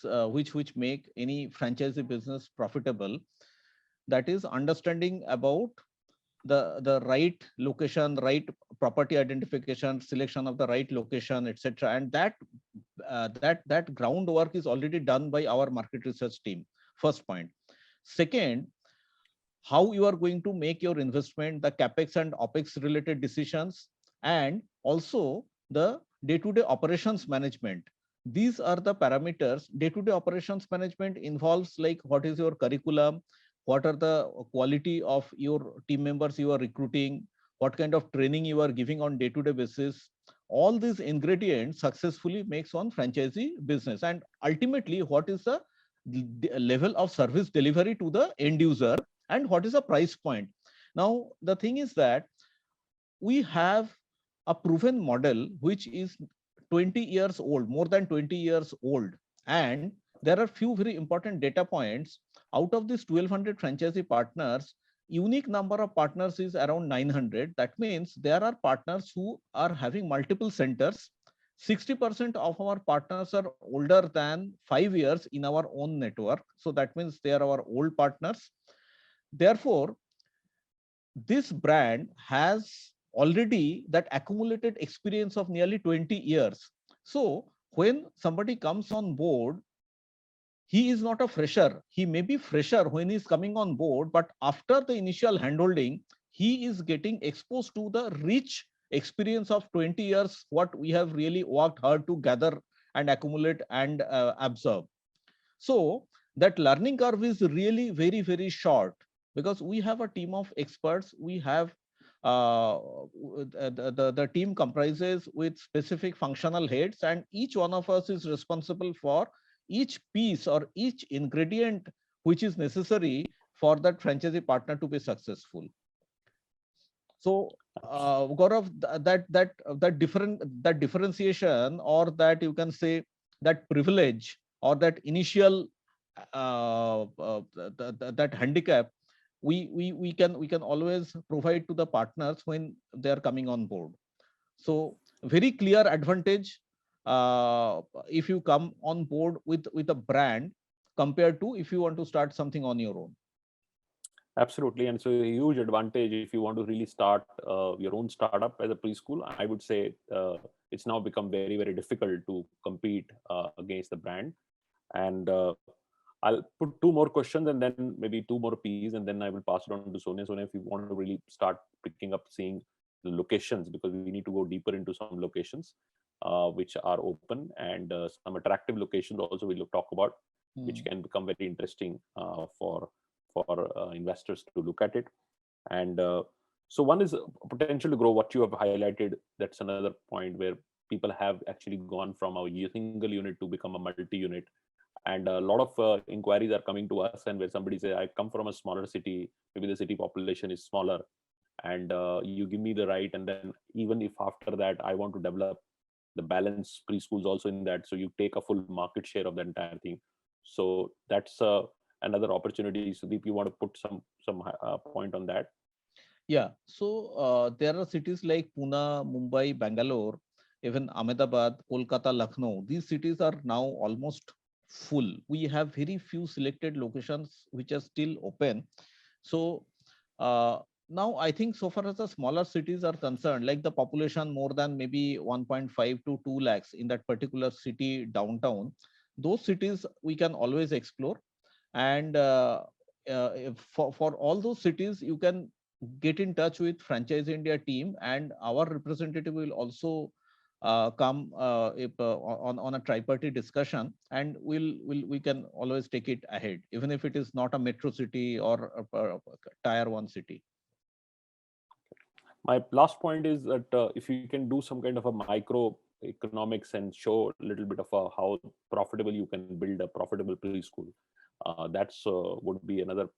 any franchisee business profitable. That is understanding about the right location, right property identification, selection of the right location, etc. And that groundwork is already done by our market research team. First point. Second, how you are going to make your investment, the capex and opex related decisions, and also the day-to-day operations management. These are the parameters. Day-to-day operations management involves, like, what is your curriculum, what are the quality of your team members you are recruiting, what kind of training you are giving on day-to-day basis. All these ingredients successfully makes one franchisee business. And ultimately, what is the level of service delivery to the end user, and what is the price point. Now, the thing is that we have a proven model which is 20 years old, more than 20 years old. And there are few very important data points. Out of these 1200 franchisee partners, unique number of partners is around 900. That means there are partners who are having multiple centers. 60% of our partners are older than 5 years in our own network. So that means they are our old partners. Therefore, this brand has already that accumulated experience of nearly 20 years. So when somebody comes on board, he is not a fresher. He may be fresher when he's coming on board, but after the initial handholding, he is getting exposed to the rich experience of 20 years, what we have really worked hard to gather and accumulate and absorb. So that learning curve is really very, very short, because we have a team of experts. We have the team comprises with specific functional heads, and each one of us is responsible for each piece or each ingredient which is necessary for that franchisee partner to be successful. So Gaurav, that differentiation, or that you can say that privilege, or that initial that handicap, we can always provide to the partners when they are coming on board. So very clear advantage if you come on board with a brand compared to if you want to start something on your own. Absolutely, and so a huge advantage if you want to really start your own startup as a preschool. I would say it's now become very, very difficult to compete against the brand. And I'll put two more questions and then maybe two more P's, and then I will pass it on to Sonia. Sonia, if you want to really start picking up, seeing the locations, because we need to go deeper into some locations which are open, and some attractive locations also we'll talk about, which can become very interesting for investors to look at it. And so one is potential to grow, what you have highlighted. That's another point where people have actually gone from a single unit to become a multi-unit. And a lot of inquiries are coming to us, and where somebody says, I come from a smaller city, maybe the city population is smaller, and you give me the right, and then even if after that I want to develop the balance preschools also in that, so you take a full market share of the entire thing. So that's another opportunity. Sudeep, you want to put some point on that? Yeah, so there are cities like Pune, Mumbai, Bangalore, even Ahmedabad, Kolkata, Lucknow. These cities are now almost full. We have very few selected locations which are still open. So now I think so far as the smaller cities are concerned, like the population more than maybe 1.5 to 2 lakhs in that particular city downtown, those cities we can always explore. And for all those cities, you can get in touch with Franchise India team, and our representative will also come on a tripartite discussion, and we can always take it ahead, even if it is not a metro city or a tier 1 city. My last point is that if you can do some kind of a micro economics and show a little bit of how profitable you can build a profitable preschool, that's would be another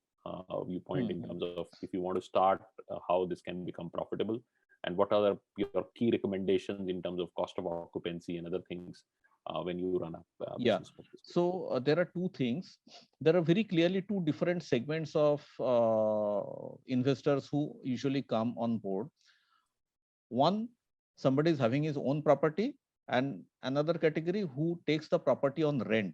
viewpoint in terms of if you want to start, how this can become profitable, and what are your key recommendations in terms of cost of occupancy and other things when you run a business. So there are two things. There are very clearly two different segments of investors who usually come on board. One, somebody is having his own property, and another category who takes the property on rent.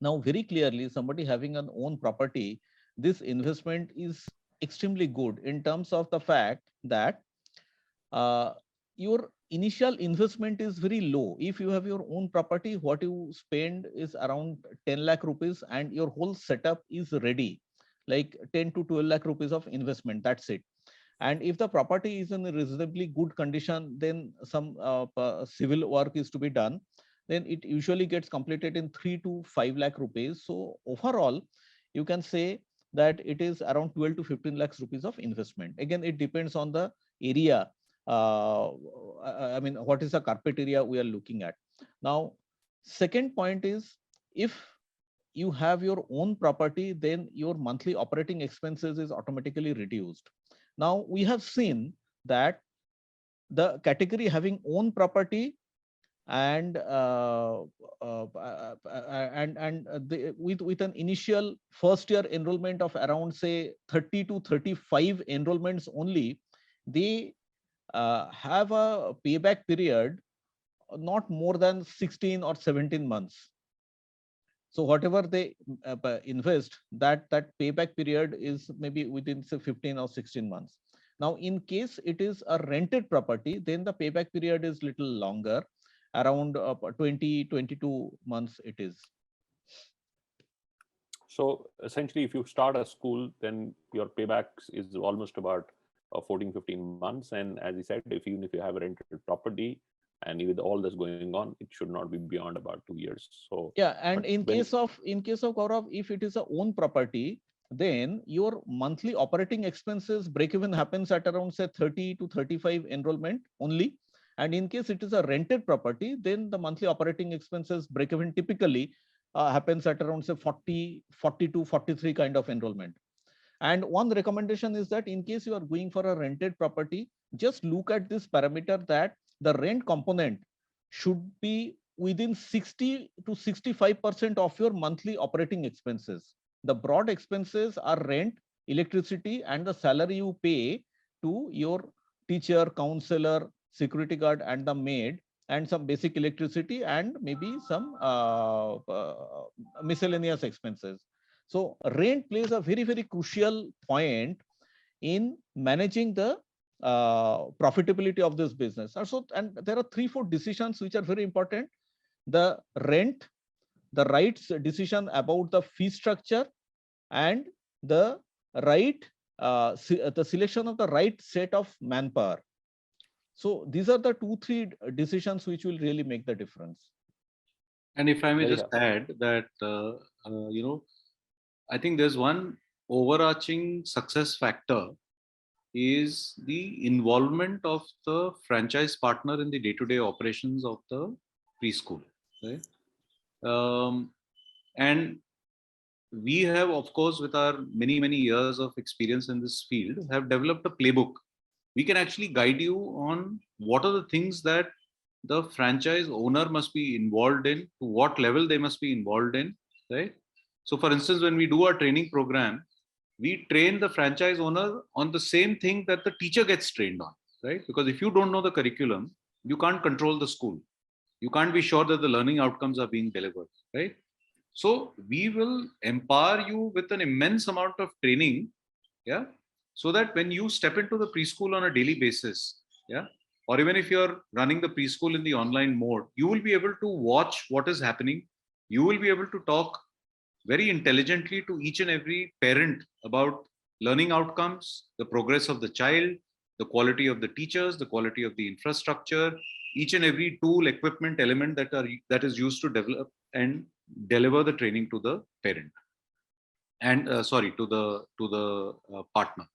Now, very clearly, somebody having an own property, this investment is extremely good in terms of the fact that your initial investment is very low. If you have your own property, what you spend is around 10 lakh rupees, and your whole setup is ready, like 10 to 12 lakh rupees of investment. That's it. And if the property is in a reasonably good condition, then some civil work is to be done. Then it usually gets completed in 3 to 5 lakh rupees. So overall, you can say that it is around 12 to 15 lakhs rupees of investment. Again, it depends on the area. I mean, what is the carpet area we are looking at? Now, second point is, if you have your own property, then your monthly operating expenses is automatically reduced. Now we have seen that the category having own property and with an initial first year enrollment of around say 30 to 35 enrollments only, they have a payback period not more than 16 or 17 months. So whatever they invest, that payback period is maybe within say 15 or 16 months. Now, in case it is a rented property, then the payback period is little longer, around 22 months it is. So essentially, if you start a school, then your paybacks is almost about 14-15 months. And as he said, even if you have a rented property, and with all this going on, it should not be beyond about 2 years. So yeah, and in case of Gaurav, if it is a own property, then your monthly operating expenses break-even happens at around say 30 to 35 enrollment only. And in case it is a rented property, then the monthly operating expenses break-even typically happens at around say 40 to 43 kind of enrollment. And one recommendation is that in case you are going for a rented property, just look at this parameter that the rent component should be within 60 to 65% of your monthly operating expenses. The broad expenses are rent, electricity, and the salary you pay to your teacher, counselor, security guard, and the maid, and some basic electricity, and maybe some miscellaneous expenses. So rent plays a very, very crucial point in managing the profitability of this business. And there are 3-4 decisions which are very important: the rent, the rights decision about the fee structure, and the the selection of the right set of manpower. So these are the 2-3 decisions which will really make the difference. And if I may just add that, I think there's one overarching success factor is the involvement of the franchise partner in the day-to-day operations of the preschool. Right? And we have, of course, with our many, many years of experience in this field, have developed a playbook. We can actually guide you on what are the things that the franchise owner must be involved in, to what level they must be involved in, right? So for instance, when we do our training program, we train the franchise owner on the same thing that the teacher gets trained on, right? Because if you don't know the curriculum, you can't control the school. You can't be sure that the learning outcomes are being delivered, right? So we will empower you with an immense amount of training, yeah, so that when you step into the preschool on a daily basis, yeah, or even if you're running the preschool in the online mode, you will be able to watch what is happening. You will be able to talk very intelligently to each and every parent about learning outcomes, the progress of the child, the quality of the teachers, the quality of the infrastructure, each and every tool, equipment, element that is used to develop and deliver the training to the parent and to the partner.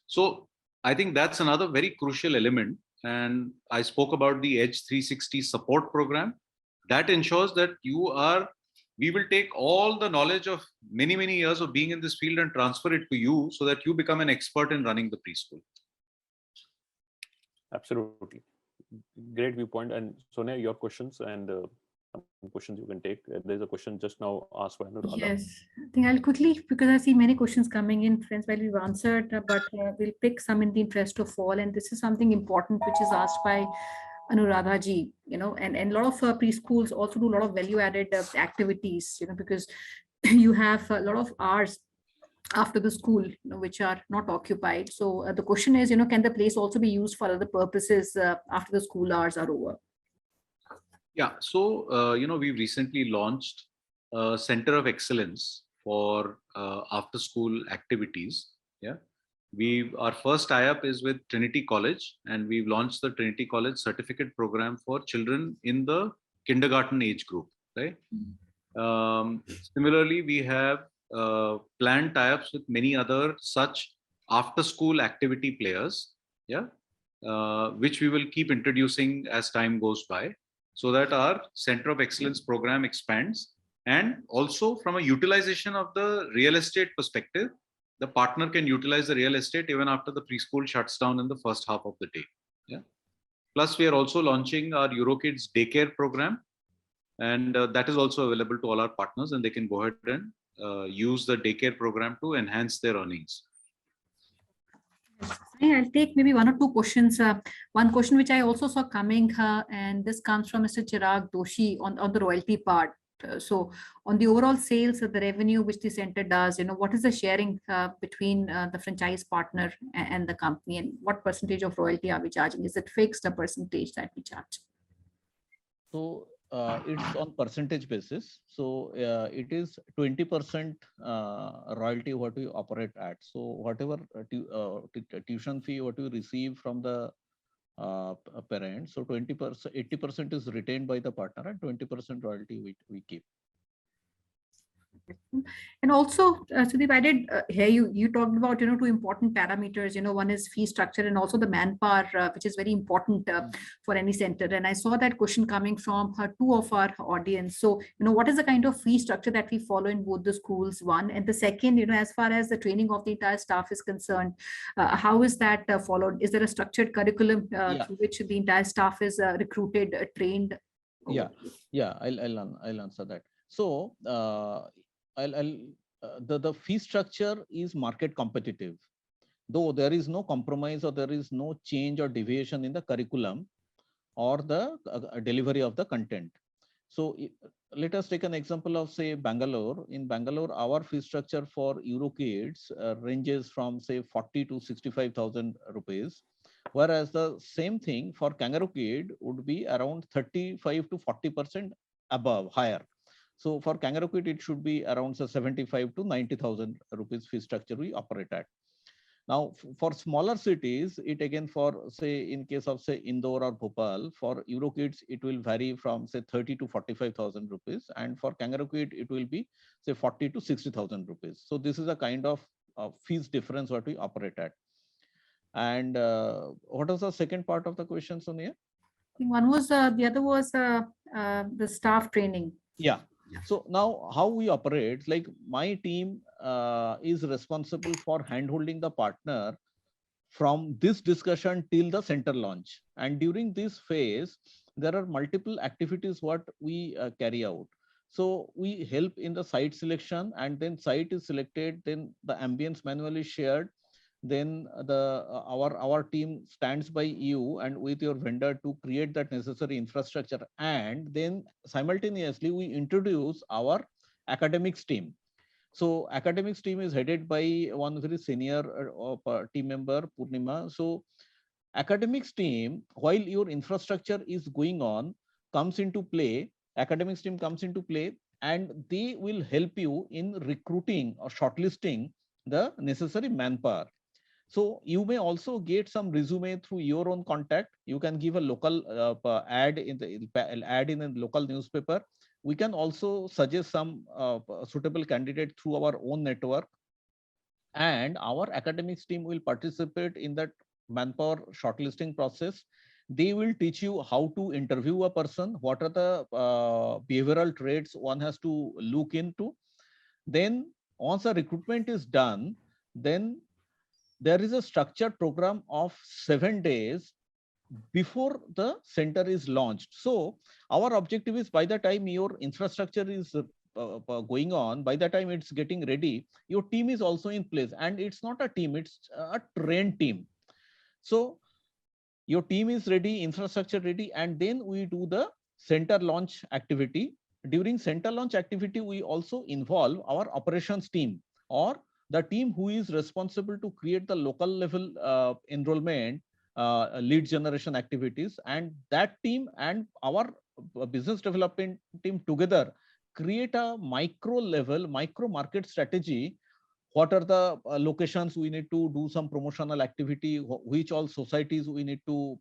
So I think that's another very crucial element. And I spoke about the Edge 360 support program that ensures that we will take all the knowledge of many, many years of being in this field and transfer it to you so that you become an expert in running the preschool. Absolutely. Great viewpoint. And Sonia, your questions and questions you can take. There's a question just now asked by Anuradha. Yes, I think I'll quickly, because I see many questions coming in, friends, while we've answered, but we'll pick some in the interest of all. And this is something important which is asked by Anuradha ji, and a lot of preschools also do a lot of value-added activities, because you have a lot of hours after the school, which are not occupied. So the question is, can the place also be used for other purposes after the school hours are over? Yeah, so, we've recently launched a Center of Excellence for after-school activities. Yeah, our first tie-up is with Trinity College, and we've launched the Trinity College certificate program for children in the kindergarten age group. Right. Similarly, we have planned tie-ups with many other such after-school activity players. Yeah, which we will keep introducing as time goes by, so that our Center of Excellence program expands. And also from a utilization of the real estate perspective, the partner can utilize the real estate even after the preschool shuts down in the first half of the day. Yeah. Plus, we are also launching our Eurokids daycare program, and that is also available to all our partners, and they can go ahead and use the daycare program to enhance their earnings. I'll take maybe one or two questions. One question which I also saw coming, and this comes from Mr. Chirag Doshi on the royalty part. So on the overall sales of the revenue which the center does, what is the sharing between the franchise partner and the company, and what percentage of royalty are we charging? Is it fixed, a percentage that we charge? So it's on percentage basis. So it is 20% royalty what we operate at. So whatever tuition fee what we receive from the parent, so 20%, 80% is retained by the partner, and 20% royalty we keep. And also, Sudeep, I did hear you talked about, two important parameters, one is fee structure and also the manpower, which is very important for any center. And I saw that question coming from two of our audience. So, what is the kind of fee structure that we follow in both the schools, one, and the second, as far as the training of the entire staff is concerned, how is that followed? Is there a structured curriculum through which the entire staff is recruited, trained? I'll answer that. So the fee structure is market competitive, though there is no compromise or there is no change or deviation in the curriculum or the delivery of the content. So let us take an example of, say, Bangalore. In Bangalore, our fee structure for Eurokids ranges from, say, 40 to 65,000 rupees, whereas the same thing for Kangaroo Kid would be around 35 to 40% above, higher. So for Kangaroo Kid, it should be around 75 to 90,000 rupees fee structure we operate at. Now, for smaller cities, it again, for, say, in case of, say, Indore or Bhopal, for Eurokids, it will vary from, say, 30 to 45,000 rupees. And for Kangaroo Kid, it will be, say, 40 to 60,000 rupees. So this is a kind of fees difference what we operate at. And what was the second part of the question, Sonia? I think one was, the other was the staff training. Yeah. So now how we operate, like my team is responsible for handholding the partner from this discussion till the center launch. And during this phase, there are multiple activities what we carry out. So we help in the site selection, and then site is selected, then the ambience manual is shared. Then our team stands by you and with your vendor to create that necessary infrastructure. And then simultaneously, we introduce our academics team. So academics team is headed by one very senior team member, Purnima. So academics team, while your infrastructure is going on, comes into play, academics team comes into play, and they will help you in recruiting or shortlisting the necessary manpower. So you may also get some resume through your own contact. You can give a local ad in a local newspaper. We can also suggest some suitable candidate through our own network. And our academics team will participate in that manpower shortlisting process. They will teach you how to interview a person, what are the behavioral traits one has to look into. Then once the recruitment is done, then there is a structured program of 7 days before the center is launched. So our objective is, by the time your infrastructure is going on, by the time it's getting ready, your team is also in place. And it's not a team, it's a trained team. So your team is ready, infrastructure ready, and then we do the center launch activity. During center launch activity, we also involve our operations team, or the team who is responsible to create the local level enrollment lead generation activities. And that team and our business development team together create a micro level, micro market strategy. What are the locations we need to do some promotional activity, which all societies we need to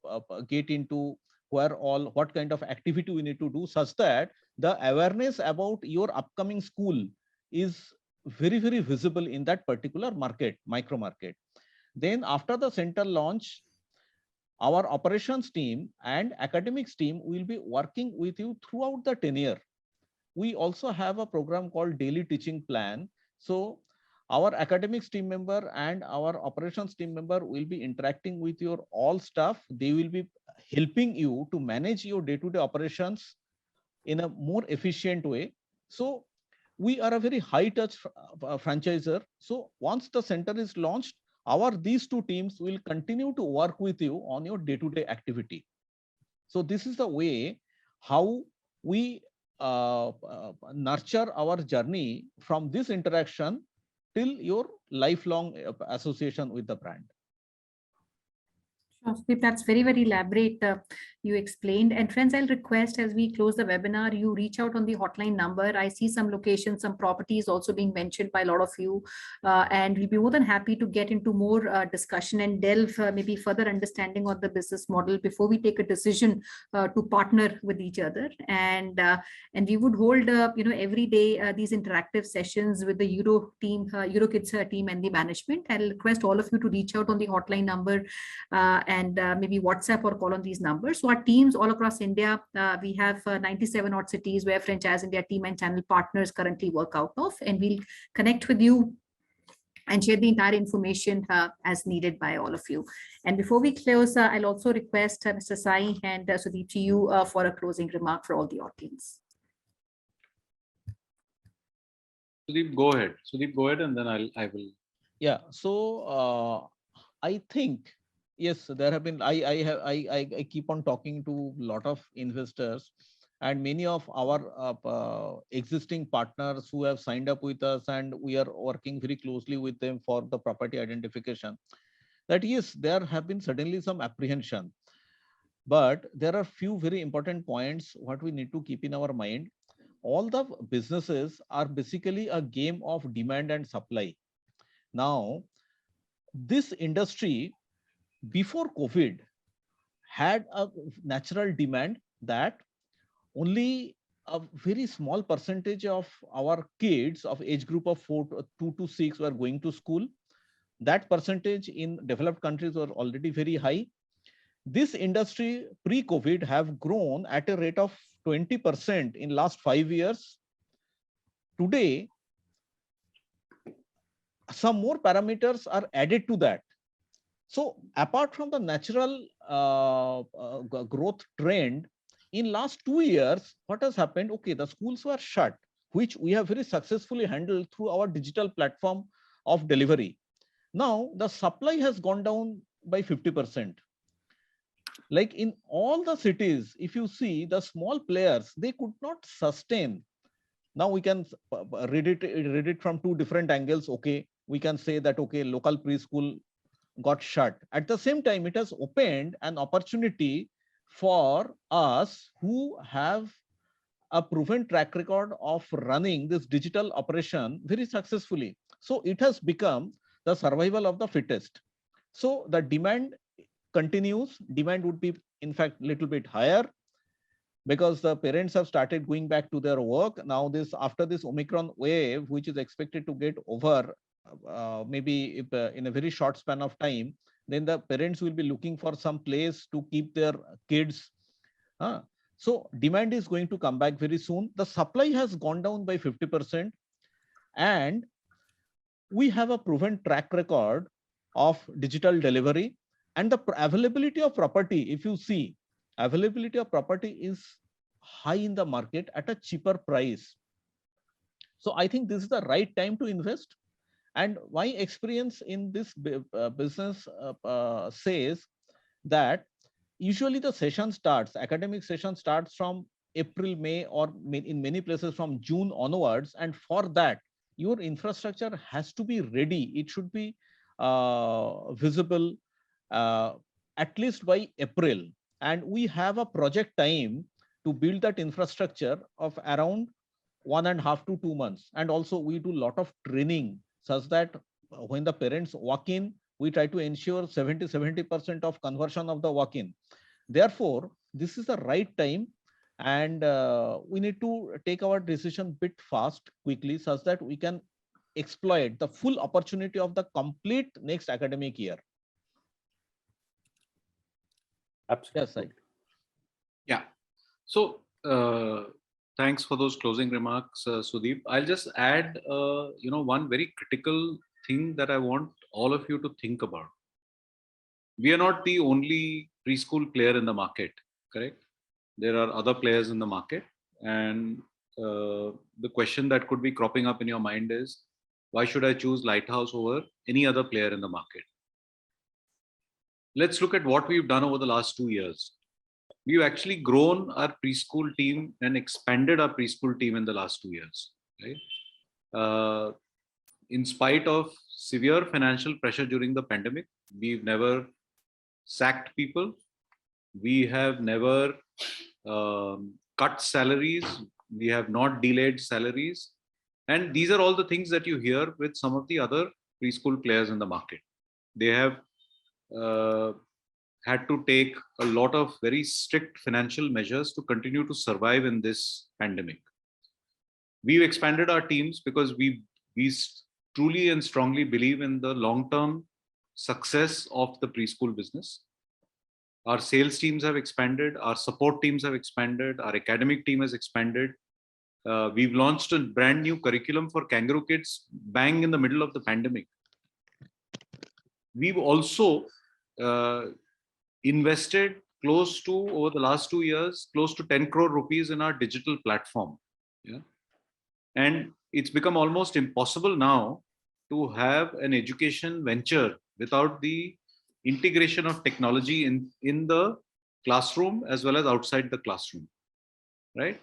get into, what kind of activity we need to do, such that the awareness about your upcoming school is very, very visible in that particular market, micro market. Then after the center launch, our operations team and academics team will be working with you throughout the tenure. We also have a program called Daily Teaching Plan. So our academics team member and our operations team member will be interacting with your all staff. They will be helping you to manage your day-to-day operations in a more efficient way. So we are a very high touch franchisor. So once the center is launched, these two teams will continue to work with you on your day-to-day activity. So this is the way how we nurture our journey from this interaction till your lifelong association with the brand. Sure, that's very, very elaborate. You explained. And friends, I'll request as we close the webinar, you reach out on the hotline number. I see some locations, some properties also being mentioned by a lot of you. And we'll be more than happy to get into more discussion and delve maybe further understanding of the business model before we take a decision to partner with each other. And we would hold, every day these interactive sessions with the Eurokids team and the management. I'll request all of you to reach out on the hotline number and maybe WhatsApp or call on these numbers. So our teams all across India, we have 97 odd cities where Franchise India team and channel partners currently work out of, and we'll connect with you and share the entire information as needed by all of you. And before we close, I'll also request Mr. Sai and Sudeep to you for a closing remark for all the audience. Sudeep, go ahead. Sudeep, go ahead, and then I will. Yeah. So I think, yes, there have been, I keep on talking to a lot of investors and many of our existing partners who have signed up with us, and we are working very closely with them for the property identification, that yes, there have been certainly some apprehension, but there are few very important points what we need to keep in our mind. All the businesses are basically a game of demand and supply. Now, this industry before COVID had a natural demand that only a very small percentage of our kids of age group of 2 to 6 were going to school. That percentage in developed countries were already very high. This industry pre-COVID have grown at a rate of 20% in last 5 years. Today, some more parameters are added to that. So apart from the natural growth trend, in last 2 years, what has happened? Okay, the schools were shut, which we have very successfully handled through our digital platform of delivery. Now the supply has gone down by 50%. Like in all the cities, if you see the small players, they could not sustain. Now we can read it from two different angles. Okay, we can say that, okay, local preschool got shut. At the same time, it has opened an opportunity for us who have a proven track record of running this digital operation very successfully. So it has become the survival of the fittest. So the demand continues. Demand would be, in fact, a little bit higher because the parents have started going back to their work. Now this, after this Omicron wave, which is expected to get over maybe if, in a very short span of time, then the parents will be looking for some place to keep their kids. So demand is going to come back very soon. The supply has gone down by 50%. And we have a proven track record of digital delivery, and the availability of property, if you see, availability of property is high in the market at a cheaper price. So I think this is the right time to invest. And my experience in this business says that usually the session starts, academic session starts from April, May, or in many places from June onwards. And for that, your infrastructure has to be ready. It should be visible at least by April. And we have a project time to build that infrastructure of around 1.5 to 2 months. And also we do a lot of training such that when the parents walk in, we try to ensure 70% of conversion of the walk-in. Therefore, this is the right time, and we need to take our decision bit fast, quickly, such that we can exploit the full opportunity of the complete next academic year. Absolutely. Yes, sir. Yeah. So Thanks for those closing remarks, Sudeep. I'll just add, one very critical thing that I want all of you to think about. We are not the only preschool player in the market, correct? There are other players in the market, and the question that could be cropping up in your mind is, why should I choose Lighthouse over any other player in the market? Let's look at what we've done over the last 2 years. We've actually grown our preschool team and expanded our preschool team in the last 2 years, right? In spite of severe financial pressure during the pandemic, we've never sacked people. We have never cut salaries. We have not delayed salaries. And these are all the things that you hear with some of the other preschool players in the market. They have had to take a lot of very strict financial measures to continue to survive in this pandemic. We've expanded our teams because we truly and strongly believe in the long-term success of the preschool business. Our sales teams have expanded, our support teams have expanded, our academic team has expanded. We've launched a brand new curriculum for Kangaroo kids bang in the middle of the pandemic. We've also invested close to, over the last 2 years, close to 10 crore rupees in our digital platform. Yeah? And it's become almost impossible now to have an education venture without the integration of technology in the classroom as well as outside the classroom, right?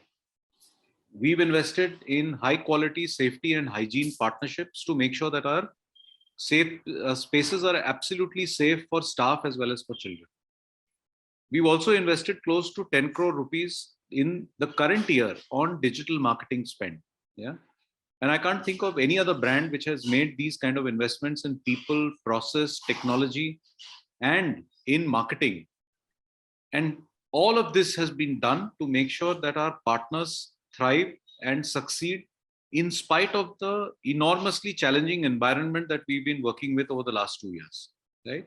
We've invested in high quality safety and hygiene partnerships to make sure that our safe spaces are absolutely safe for staff as well as for children. We've also invested close to 10 crore rupees in the current year on digital marketing spend. Yeah. And I can't think of any other brand which has made these kind of investments in people, process, technology, and in marketing. And all of this has been done to make sure that our partners thrive and succeed in spite of the enormously challenging environment that we've been working with over the last 2 years, right?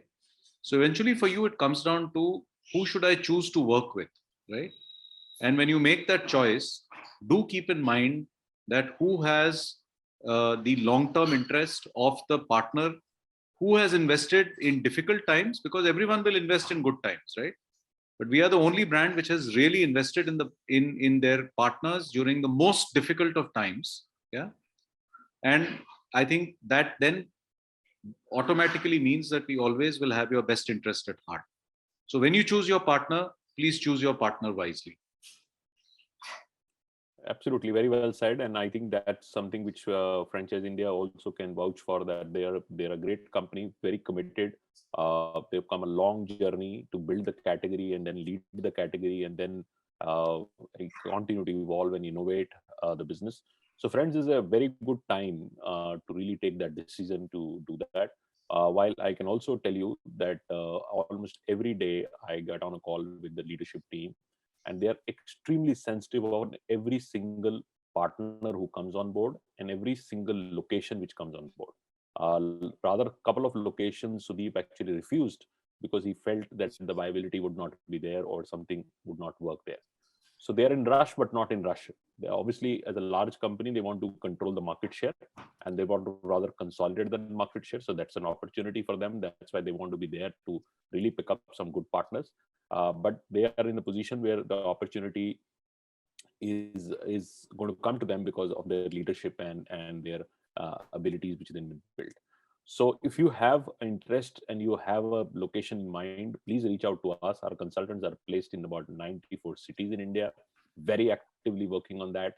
So eventually for you, it comes down to who should I choose to work with, right? And when you make that choice, do keep in mind that who has the long-term interest of the partner who has invested in difficult times, because everyone will invest in good times, right? But we are the only brand which has really invested in their partners during the most difficult of times. Yeah. And I think that then automatically means that we always will have your best interest at heart. So when you choose your partner, please choose your partner wisely. Absolutely, very well said. And I think that's something which Franchise India also can vouch for, that they're a great company, very committed. They've come a long journey to build the category and then lead the category and then continue to evolve and innovate the business. So friends, this is a very good time to really take that decision to do that. While I can also tell you that almost every day I get on a call with the leadership team, and they are extremely sensitive about every single partner who comes on board and every single location which comes on board. Rather, a couple of locations Sudeep actually refused because he felt that the viability would not be there or something would not work there. So they are in rush, but not in rush. They obviously, as a large company, they want to control the market share and they want to rather consolidate the market share. So that's an opportunity for them. That's why they want to be there to really pick up some good partners. But they are in a position where the opportunity is going to come to them because of their leadership and their abilities which they've built. So if you have interest and you have a location in mind, please reach out to us. Our consultants are placed in about 94 cities in India, very actively working on that.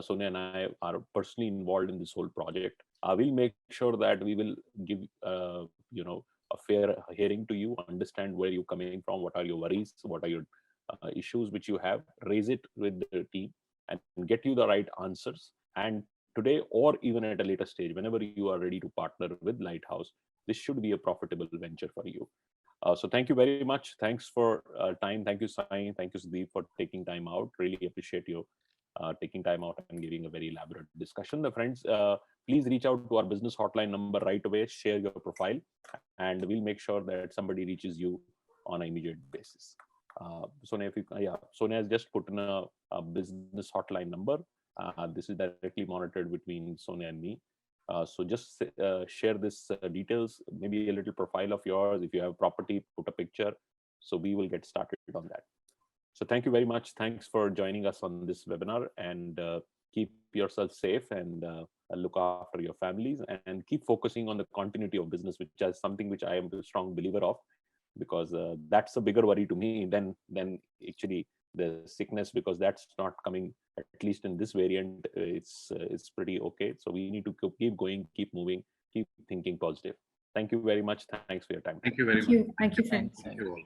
Sonia and I are personally involved in this whole project. We'll make sure that we will give a fair hearing to you, understand where you're coming from, what are your worries, what are your issues which you have, raise it with the team and get you the right answers. And today, or even at a later stage, whenever you are ready to partner with Lighthouse, this should be a profitable venture for you. So thank you very much. Thanks for time. Thank you, Sai. Thank you, Sudeep, for taking time out. Really appreciate you taking time out and giving a very elaborate discussion. The friends, please reach out to our business hotline number right away, share your profile, and we'll make sure that somebody reaches you on an immediate basis. Sonia, Sonia has just put in a business hotline number. This is directly monitored between Sonia and me. So just share this details, maybe a little profile of yours. If you have property, put a picture. So we will get started on that. So thank you very much. Thanks for joining us on this webinar, and keep yourself safe and look after your families, and keep focusing on the continuity of business, which is something which I am a strong believer of, because that's a bigger worry to me than actually the sickness, because that's not coming, at least in this variant. It's pretty okay. So we need to keep going, keep moving, keep thinking positive. Thank you very much. Thanks for your time. Thank you very much. Thank you, friends. Thank you all.